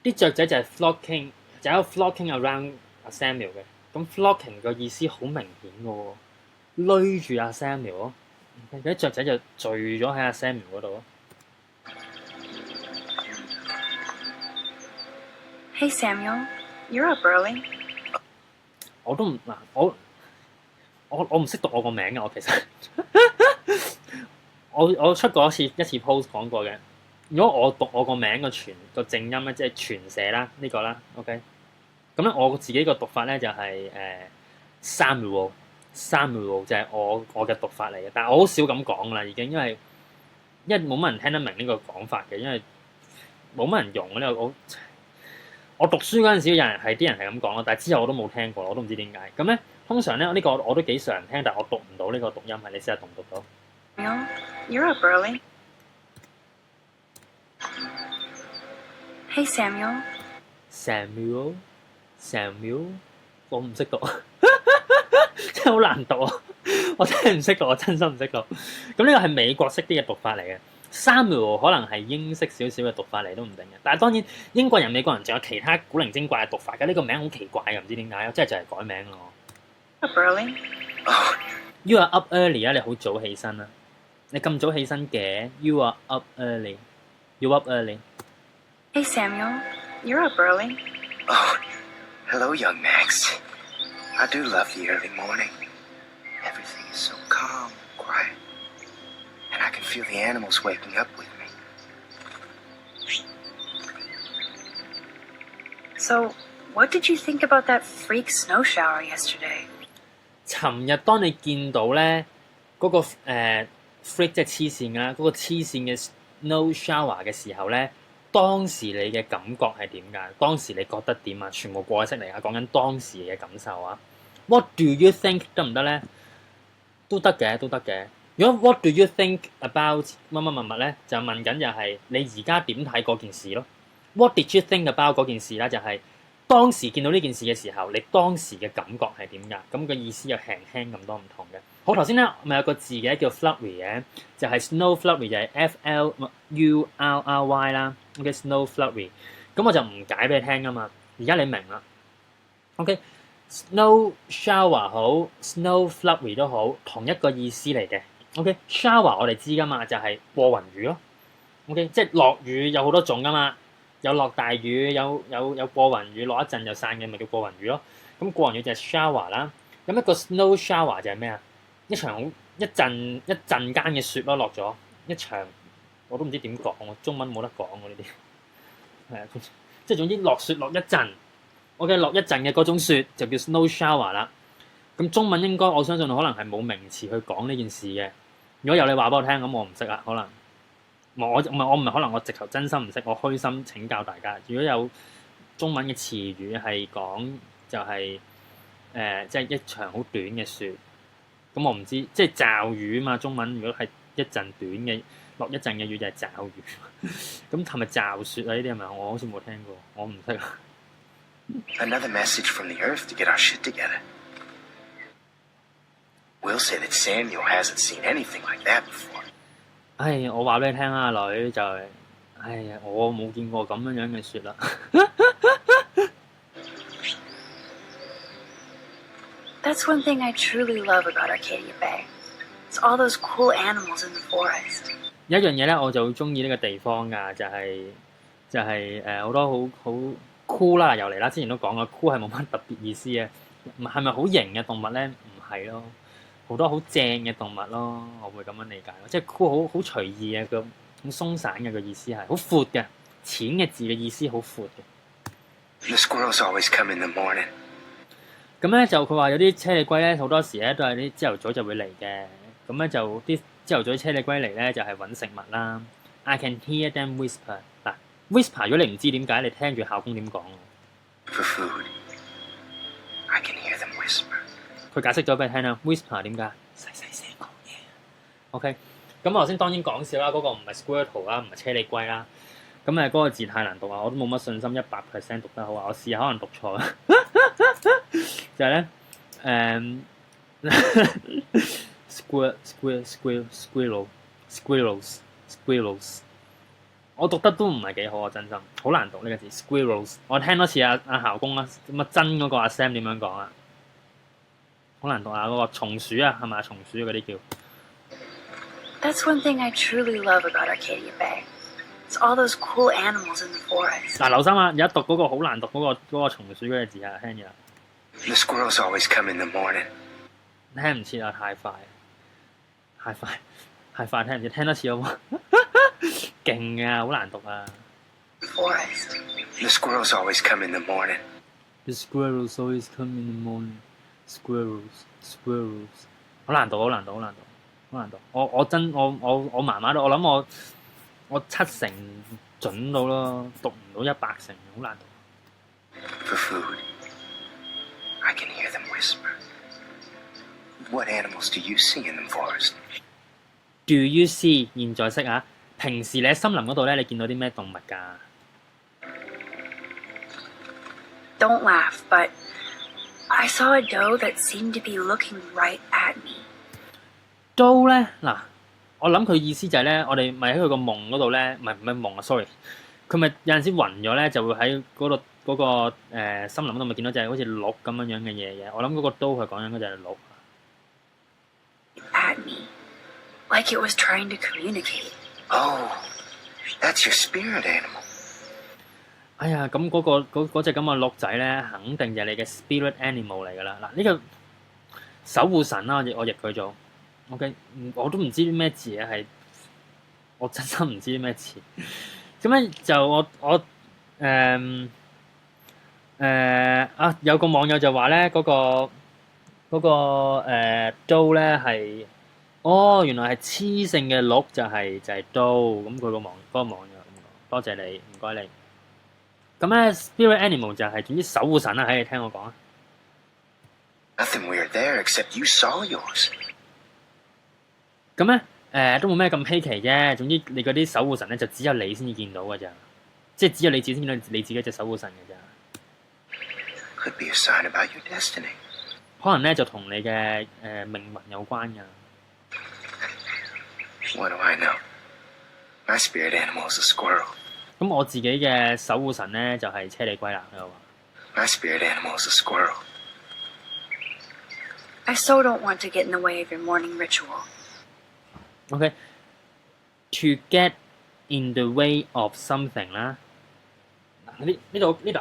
啲雀仔就係 flocking，就喺度 flocking around 阿 Samuel 嘅。咁 flocking 個意思好明顯嘅喎，攏住阿 Samuel 咯。啲雀仔就聚咗喺阿 Samuel 嗰度咯。Hey, Samuel, you're up early. 我都唔嗱，我唔識讀我個名嘅，我其實我出過一次 post 講過嘅。如果我讀我個名個正音咧，即係全寫啦，呢個啦 ，OK。咁咧我自己個讀法咧就係Samuel 就係我嘅讀法嚟嘅，但係我好少咁講啦，已經因為冇乜人聽得明呢個講法嘅，因為冇乜人用呢個我讀書嗰陣時，啲人係咁講咯，但係之後我都冇聽過，我都唔知點解。咁咧，通常咧呢個我都幾常聽，但係我讀唔到呢個讀音，係你試下讀唔讀到 Samuel, you're up early. Hey, Samuel. Samuel，我唔識讀，真係好難讀啊！我真係唔識讀，我真心唔識讀。咁呢個係美國式啲嘅讀法嚟嘅。Samuel 可能係英式少少嘅讀法嚟都唔定嘅，但係當然英國人、美國人仲有其他古靈精怪嘅讀法嘅。呢個名好奇怪嘅，唔知點解，即係就係改名咯。Up early. Oh, You are up early 啊！你好早起身啊！你咁早起身嘅 ？You are up early. You up early. Hey, Samuel, you're up early. oh, hello, young Max. I do love the early morning. Everything is so calm, quiet. And I can feel the animals waking up with me. So, what did you think about that freak snow shower yesterday? 尋日當你見到咧嗰、個freak 即係黐線啦，嗰個黐線嘅 snow shower 嘅時候咧，當時你嘅感覺係點㗎？當時你覺得點啊？全部過去式嚟啊，講緊當時嘅感受啊。What do you think 得唔得咧？都得嘅，都得嘅。如果 What do you think about 乜咧，就問緊就係你而家點睇嗰件事咯。What did you think about 嗰件事咧？就係、當時見到呢件事嘅時候，你當時嘅感覺係點㗎？咁個意思又輕輕咁多唔同嘅。好，頭先咧咪有個字嘅叫 flurry 嘅，就係 snow flurry 就係 flurry 啦。OK snow flurry， 咁我就唔解俾你聽㗎嘛。而家你明啦。OK，snow shower 好 ，snow flurry 都好，同一個意思嚟嘅。OK，shower 我哋知㗎嘛，就係過雲雨咯。OK，即係落雨有好多種㗎嘛。有落大雨，有過雲雨，落一陣就散嘅，咪叫過雲雨咯。咁過雲雨就係 shower 啦。咁一個 snow shower 就係咩啊？一陣間嘅雪咯，落咗一場，我都唔知點講，我中文冇得講喎呢啲。係啊，即係總之落雪落一陣，落一陣嘅嗰種雪就叫 snow shower 啦。咁中文應該我相信可能係冇名詞去講呢件事嘅。如果有你話俾我聽，咁我唔識啦，可能我唔係可能我直頭真心唔識，我虛心請教大家。如果有中文嘅詞語係講就係、即係一場好短嘅雪，咁我唔知，即係驟雨啊嘛。中文如果係一陣短嘅落一陣嘅雨就係驟雨，咁係咪驟雪啊？呢啲係咪我好似冇聽過，我唔識啊。Another message from the earth to get our shit together. We'll say that Samuel hasn't seen anything like that before. 唉，我話俾你聽啊，女就係、唉呀，我冇見過咁樣嘅雪啦。That's one thing I truly love about Arcadia Bay. It's all those cool animals in the forest. 有一樣嘢咧，我就好中意呢個地方㗎，就係好多好 cool 啦，又嚟啦。之前都講過 cool 係冇乜特別意思嘅，係咪好型嘅動物咧？唔係咯，好多好正嘅動物咯，我會咁樣理解咯。即係 cool 好隨意嘅，咁鬆散嘅個意思係好闊嘅，淺嘅字嘅意思好闊嘅。 The squirrels always come in the morning. 咁咧就佢話有啲車厘龜咧，好多時咧都係啲朝頭早就會嚟嘅。咁咧就啲朝頭早車厘龜嚟咧就係揾食物啦。I can hear them whisper。嗱 ，whisper 如果你唔知點解，你聽住校工點講。 For food. I can hear them whisper. 佢解釋咗俾你聽啦。whisper 點解？細細聲講嘢。OK。咁我頭先當然講笑啦，嗰、個唔係 squirrel 啦，唔係車厘龜啦。咁嗰個字太難讀啊，我都冇乜信心100%讀得好啊。我試下可能讀錯啊。就係咧squirrels，我讀得都唔係幾好啊，真心好難讀呢個字 squirrels。我聽多次阿校工啊，咁真嗰個阿 Sam 點樣講啊？好難讀啊！嗰、個松鼠啊，係咪松鼠嗰啲叫？ That's one thing I truly love about Arcadia Bay. It's all those cool animals in the forest. 嗱，留心啊！而家讀嗰個好難讀嗰、個松鼠嗰個字啊，聽住啦。 The squirrels always come in the morning. 聽唔切啊！太快，聽唔切，聽多次好冇？勁啊！好難讀啊 Forest. The squirrels always come in the morning. The squirrels always come in the morning. Squirrels，好難讀。我麻麻都，我諗我7成準到咯，讀唔到100成，好難讀。 For food. I can hear them whisper. What animals do you see in the forest? Do you see？ 現在式啊！平時你喺森林嗰度咧，你見到啲咩動物㗎？ Don't laugh, but I saw a doe that seemed to be looking right at me. 都咧嗱，我諗佢意思就係咧，我哋咪喺佢個夢嗰度咧，唔係夢啊 ，sorry，佢咪有陣時暈咗咧，就會喺嗰度嗰個森林嗰度咪見到隻好似鹿咁樣嘅嘢嘅。我諗嗰個都係講緊嗰隻鹿。 At me. Like it was trying to communicate. Oh, that's your spirit animal. 哎呀，咁嗰隻咁嘅鹿仔咧，肯定就係你嘅 spirit animal 嚟㗎啦。嗱，呢個守護神啦，我譯佢做 OK，我都唔知啲咩字啊，係我真心唔知啲咩詞。咁咧就我有個網友就話咧，嗰個刀咧係原來係雌性嘅鹿就係刀。咁佢個網友咁講，多謝你，唔該你。咁咧 spirit animal 就係總之守護神啦，喺你聽我講啊。 Nothing weird there except you saw yours. 咁咧都冇咩咁稀奇啫。總之你嗰啲守護神咧就只有你先至見到㗎咋，即係只有你自己先見到你自己隻守護神㗎咋。 Could be a sign about your destiny. 可能咧就同你嘅命運有關㗎。 What do I know? My spirit animal is a squirrel. 咁我自己嘅守護神咧就係車厘龜啦。佢話 My spirit animal is a squirrel. I so don't want to get in the way of your morning ritual. OK， to get in the way of something 啦。呢度佢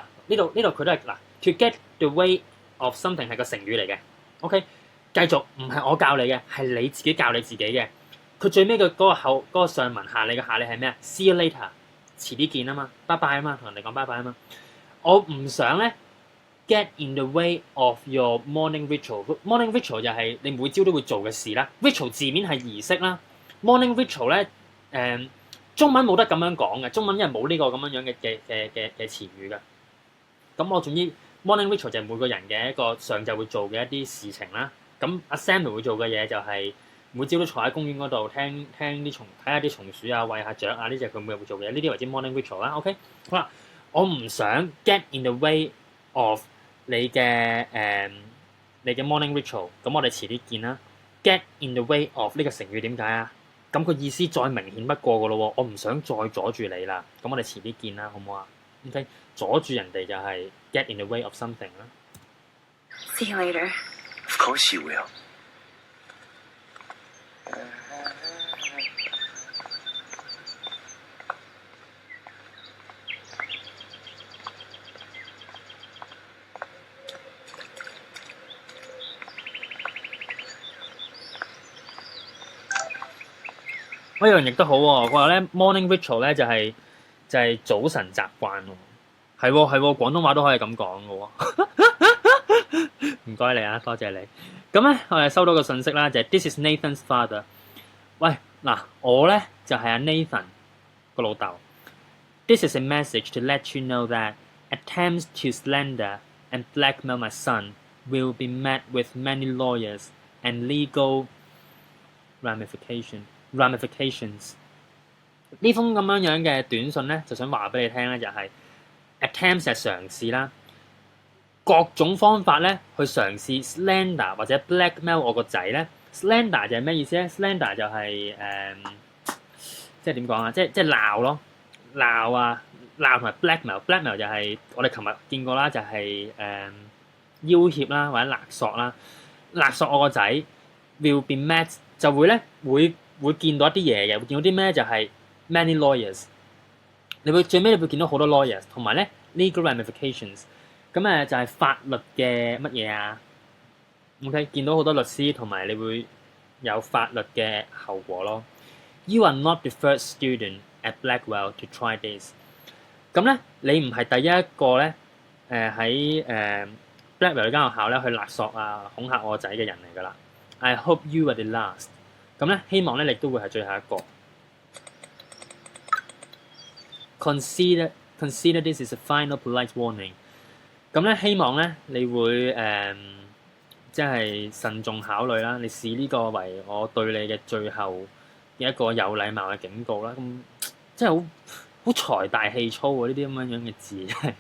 都係嗱 ，to get the way of something 係個成語嚟嘅。OK， 繼續唔係我教你嘅，係你自己教你自己嘅。佢最尾嘅嗰個上文下理嘅下理係咩啊 ？See you later， 遲啲見啊嘛，拜拜啊嘛，同人哋講拜拜啊嘛。我唔想咧 get in the way of your morning ritual。morning ritual 就係你每朝都會做嘅事啦。ritual 字面係儀式啦。morning ritual 咧中文冇得咁樣講嘅，中文因為冇呢個咁樣嘅詞語嘅。咁我總之 morning ritual 就係每個人嘅一個上晝會做嘅一啲事情啦。咁阿 Samuel 會做嘅嘢就係每朝都坐喺公園嗰度聽啲蟲，睇下啲松鼠啊，餵下雀啊，呢隻佢每日會做嘅嘢，呢啲為之 morning ritual 啦。OK， 好啦，我唔想 get in the way of 你嘅morning ritual， 咁我哋遲啲見啦。get in the way of 呢個成語點解啊？咁個意思再明顯不過噶咯喎，我唔想再阻住你啦。咁我哋遲啲見啦，好唔好啊 ？OK， 阻住人哋就係 get in the way of something 啦。See you later. Of course you will. 一樣亦都好喎，佢話咧 morning ritual 咧就係早晨習慣喎，係廣東話都可以咁講嘅喎。唔該你啊，多謝你。咁咧我哋收到個信息啦，就係 This is Nathan's father。喂嗱，我咧就係阿 Nathan 個老豆。This is a message to let you know that attempts to slander and blackmail my son will be met with many lawyers and legal ramifications。呢封咁樣嘅短信咧，就想話俾你聽咧，就係 attempts 係嘗試啦，各種方法咧去嘗試 slander 或者 blackmail 我個仔咧。slander 就係咩意思咧 ？slander 就係即係點講啊？即係鬧咯，鬧啊，鬧同埋 blackmail。blackmail 就係我哋琴日見過啦，就係要挾啦或者勒索啦，勒索我個仔 will be met 就會咧會見到一啲嘢嘅，會見到啲咩就係 many lawyers。最尾你會見到好多 lawyers， 同埋咧 legal ramifications。咁就係法律嘅乜嘢啊 ？OK， 見到好多律師，同埋你會有法律嘅後果咯。You are not the first student at Blackwell to try this。咁咧，你唔係第一個咧喺Blackwell 呢間學校咧去勒索啊、恐嚇我仔嘅人嚟㗎啦。I hope you are the last。咁咧，希望咧你都會係最後一個。Consider this is a final polite warning。咁咧，希望咧你會即係慎重考慮啦。你視呢個為我對你嘅最後嘅一個有禮貌嘅警告啦。咁即係好財大氣粗喎！呢啲咁樣嘅字係。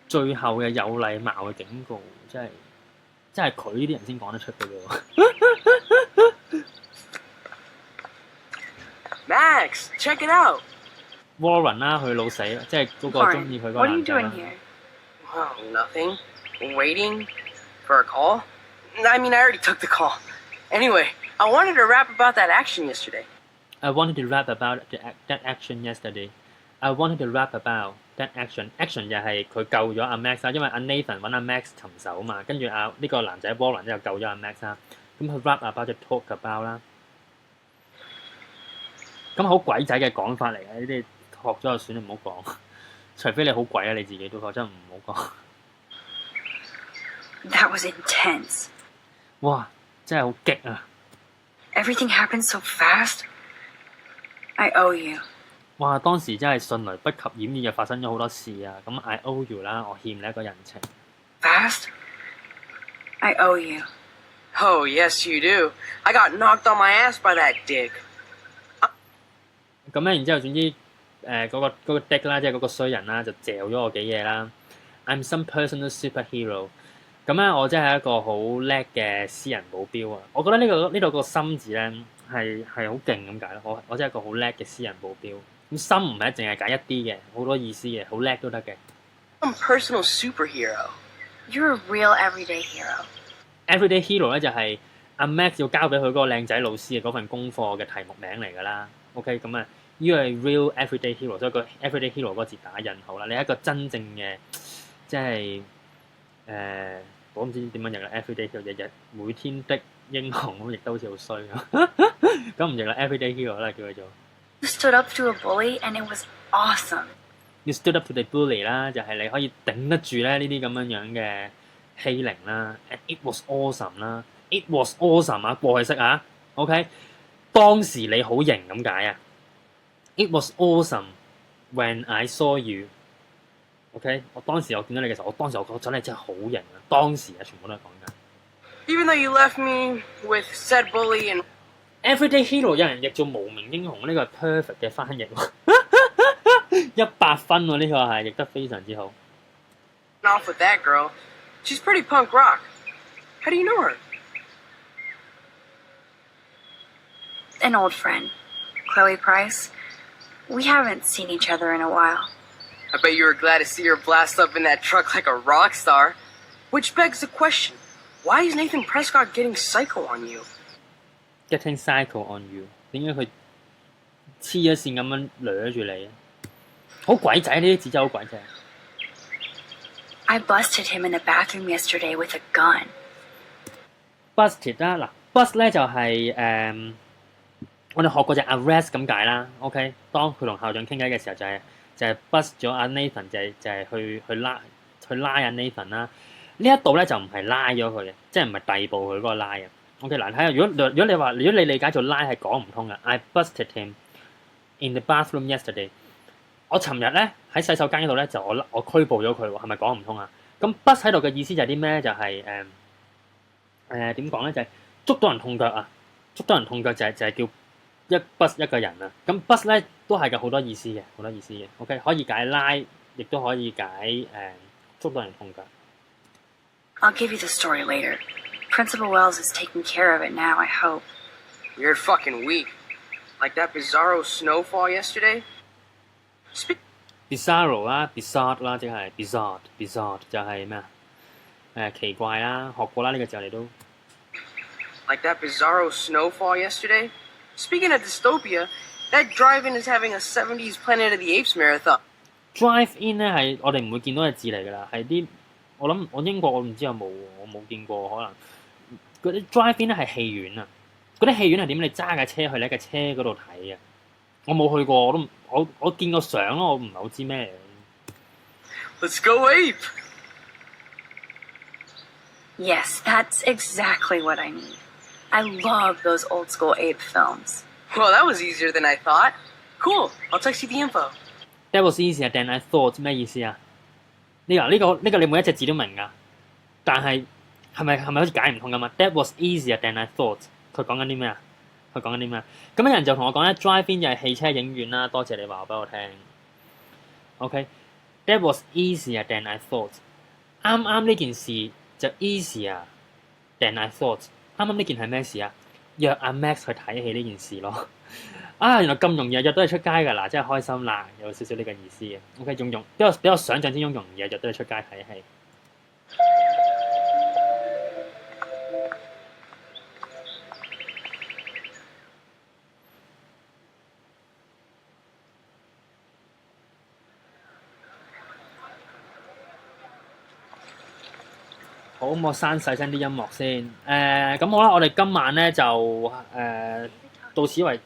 最後嘅有禮貌嘅警告，真係佢呢啲人先講得出嘅喎。Max, check it out. Warren 啦，佢老死，即係嗰個中意佢嗰個 What are you 男仔啦。 doing here? Oh, nothing. Waiting for a call? I mean, I already took the call. Anyway, I wanted to rap about that action yesterday. I wanted to rap about that action yesterday. I wanted to rap about that action. Action 就係佢救咗阿 Max 啦，因為阿 Nathan 揾阿 Max 尋仇嘛，跟住呢個男仔 Warren 就救咗阿 Max 啦。咁佢 rap about 就 talk about 啦。咁好鬼仔嘅講法嚟嘅，呢啲學咗就算，你唔好講。除非你好鬼啊，你自己都覺真唔好講。That was intense. 哇！真係好激啊！ Everything happened so fast. I owe you. 哇！當時真係迅雷不及掩耳，就發生咗好多事啊！咁 I owe you 啦，我欠你一個人情。Fast? I owe you. Oh, yes, you do. I got knocked on my ass by that dick. 咁咧，然之後總之嗰個 dick 啦，即係嗰個衰人啦，就嚼咗我幾嘢啦。I'm some personal superhero。咁咧，我真係一個好叻嘅私人保鏢啊！我覺得呢度個心字咧係好勁咁解咯。我真係一個好叻嘅私人保鏢。咁心唔係淨係解一啲嘅，好多意思嘅，好叻都得嘅。I'm a personal superhero. You're a real everyday hero. Everyday hero 咧就係阿 Max 要交俾佢嗰個靚仔老師嘅嗰份功課嘅題目名嚟㗎啦。OK， 咁啊，呢個係 real everyday hero， 所以個 everyday hero 嗰個字打引號啦。你係一個真正嘅，即係我唔知點樣譯啦。everyday hero 日日每天的英雄，咁亦都好似好衰咁。咁唔譯啦，everyday hero 啦，叫佢做。stood up to a bully, and it was awesome. You stood up to the bully 啦，就係你可以頂得住咧呢啲咁樣嘅欺凌啦。And it was awesome 啦，it was awesome 啊，過去式啊 ，OK。當時你好型咁解啊。It was awesome when I saw you。OK， 我當時我見到你嘅時候，我覺得你真係好型啊！當時啊，全部都係講緊。Even though you left me with said bully and Everyday hero 有人譯做無名英雄，呢個係 perfect 嘅翻譯喎，100分喎，呢個係譯得非常之好。 off with that girl, she's pretty punk rock. How do you know her? An old friend, Chloe Price. We haven't seen each other in a while. I bet you were glad to see her blast up in that truck like a rock star. Which begs the question, why is Nathan Prescott getting psycho on you? Getting psycho on you， 點解佢黐咗線咁樣掠住你？好鬼仔，呢啲字真係好鬼仔。I busted him in the bathroom yesterday with a gun. Busted 啦，嗱 bust 咧就係我哋學過隻 arrest 咁解啦。OK， 當佢同校長傾偈嘅時候就係 bust 咗阿 Nathan， 就係去拉阿 Nathan 啦。呢一度咧就唔係拉咗佢嘅，即係唔係逮捕佢嗰個拉嘅。OK， 嗱睇下，如果你理解做拉係講唔通嘅。I busted him in the bathroom yesterday。我尋日咧喺洗手間嗰度咧就我拘捕咗佢喎，係咪講唔通啊？咁 bust 喺度嘅意思就係啲咩咧？就係點講咧？就係捉到人痛腳啊！捉到人痛腳就係叫一 bust 一個人啊！咁 bust 咧都係有好多意思嘅，好多意思嘅。OK， 可以解拉，亦都可以解捉到人痛腳。I'll give you the story later. Principal Wells is taking care of it now, I hope. You're fucking weak. Like that bizarro snowfall yesterday? Bizarro 啦 ，bizarre 啦，即係 bizarre 就係咩啊？奇怪啦，學過啦呢個字我哋都。Like that bizarro snowfall yesterday? Speaking of dystopia, that drive-in is having a 70s Planet of the Apes marathon. Drive-in 咧係我哋唔會見到嘅字嚟㗎啦，係啲我諗我英國我唔知有冇，我冇見過可能。嗰啲 drive-in 咧係戲院啊，嗰啲戲院係點？你揸架車去你喺架車嗰度睇嘅。我冇去過，我見過相咯，我唔係好知咩嚟。Let's go ape! Yes, that's exactly what I need. I love those old school ape films. Well, that was easier than I thought. Cool, I'll text you the info. That was easier than I thought 咩意思啊？呢個你每一隻字都明㗎，但係係咪好似解唔通咁啊 ？That was easier than I thought。佢講緊啲咩啊？咁有人就同我講咧 ，drive-in 就係汽車影院啦。多謝你話俾我聽。OK，that was easier than I thought。啱呢件事就 easier than I thought。啱呢件係咩事啊？約阿 Max 去睇戲呢件事咯。啊，原來咁容易約到你出街㗎嗱，真係開心啦，有少少呢個意思嘅。OK， 仲比我想象之中容易約到你出街睇戲。好，咁我刪細聲啲音樂先。咁好啦，我哋今晚咧就到此為。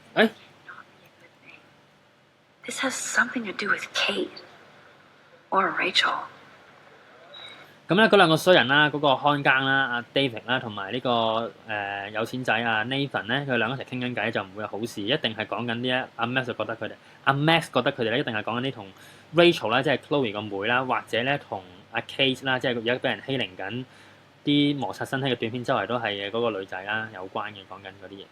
This has something to do with Kate or Rachel. 咁咧嗰兩個衰人啦，嗰個看更啦，阿 David 啦，同埋呢個有錢仔阿 Nathan 咧，佢兩個一齊傾緊偈就唔會有好事，一定係講緊啲阿 Max 覺得佢哋咧一定係講緊啲同 Rachel 啦，即係 Chloe 個妹啦，或者咧同阿 Kate 啦，即係而家俾人欺凌緊啲摩擦身體嘅短片，周圍都係嘅嗰個女仔啦有關嘅講緊嗰啲嘢。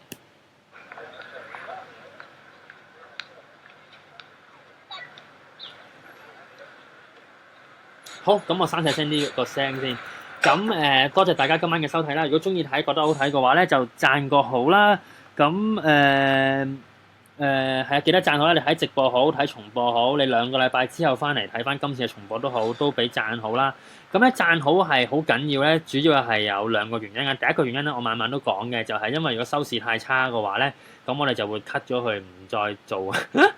好，咁我刪細聲啲個聲先。咁多謝大家今晚嘅收睇啦。如果中意睇，覺得好睇嘅話咧，就讚個好啦。咁係啊，記得讚好啦。你睇直播好，睇重播好，你2個禮拜之後翻嚟睇翻今次嘅重播都好，都俾讚好啦。咁咧讚好係好緊要咧，主要係有2個原因啊。第一個原因咧，我晚晚都講嘅，就係因為如果收視太差嘅話咧，咁我哋就會 cut 咗佢，唔再做。咁啊，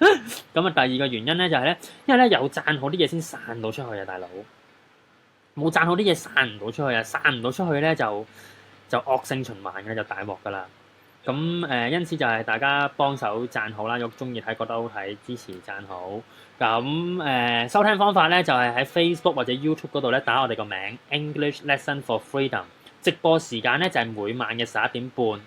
第二個原因咧就係咧，因為咧有讚好啲嘢先散到出去啊，大佬。冇讚好啲嘢散唔到出去啊，散唔到出去咧就惡性循環嘅，就大鑊噶啦。因此就係大家幫手讚好啦，如果中意睇覺得好睇，支持讚好。收聽方法咧就係喺 Facebook 或者 YouTube 嗰度咧打我哋個名 English Lesson for Freedom。直播時間咧就係每晚嘅11:30，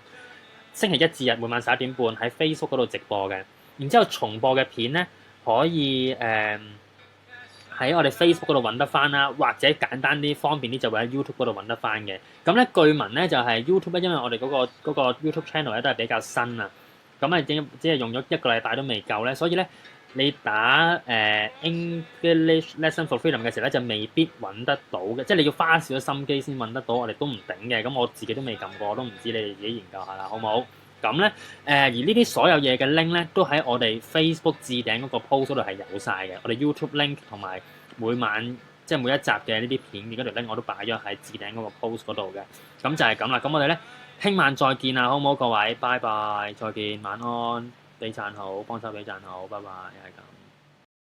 星期一至日每晚11:30喺 Facebook 嗰度直播嘅。然之後重播嘅片咧可以喺我哋 Facebook 嗰度揾得翻啦，或者簡單啲方便啲就會喺 YouTube 嗰度揾得翻嘅。咁咧據聞咧就係 YouTube 咧，因為我哋嗰個 YouTube channel 咧都係比較新啊，咁啊只係用咗1個禮拜都未夠咧，所以咧你打English Lesson for Freedom 嘅時候咧就未必揾得到嘅，即係你要花少少心機先揾得到，我哋都唔頂嘅。咁我自己都未撳過，我都唔知，你哋自己研究下啦，好唔好？咁咧而呢啲所有嘢嘅 link 咧都喺我哋 Facebook 置頂嗰個 post 嗰度係有晒嘅，我哋 YouTube link 同埋每晚即係每一集嘅呢啲片嘅嗰條 link 我都擺咗喺置頂嗰個 post 嗰度嘅。咁就係咁啦，咁我哋咧聽晚再見啦，好唔好？各位，拜拜，再見，晚安，俾讚好，幫手俾讚好，拜拜，係咁。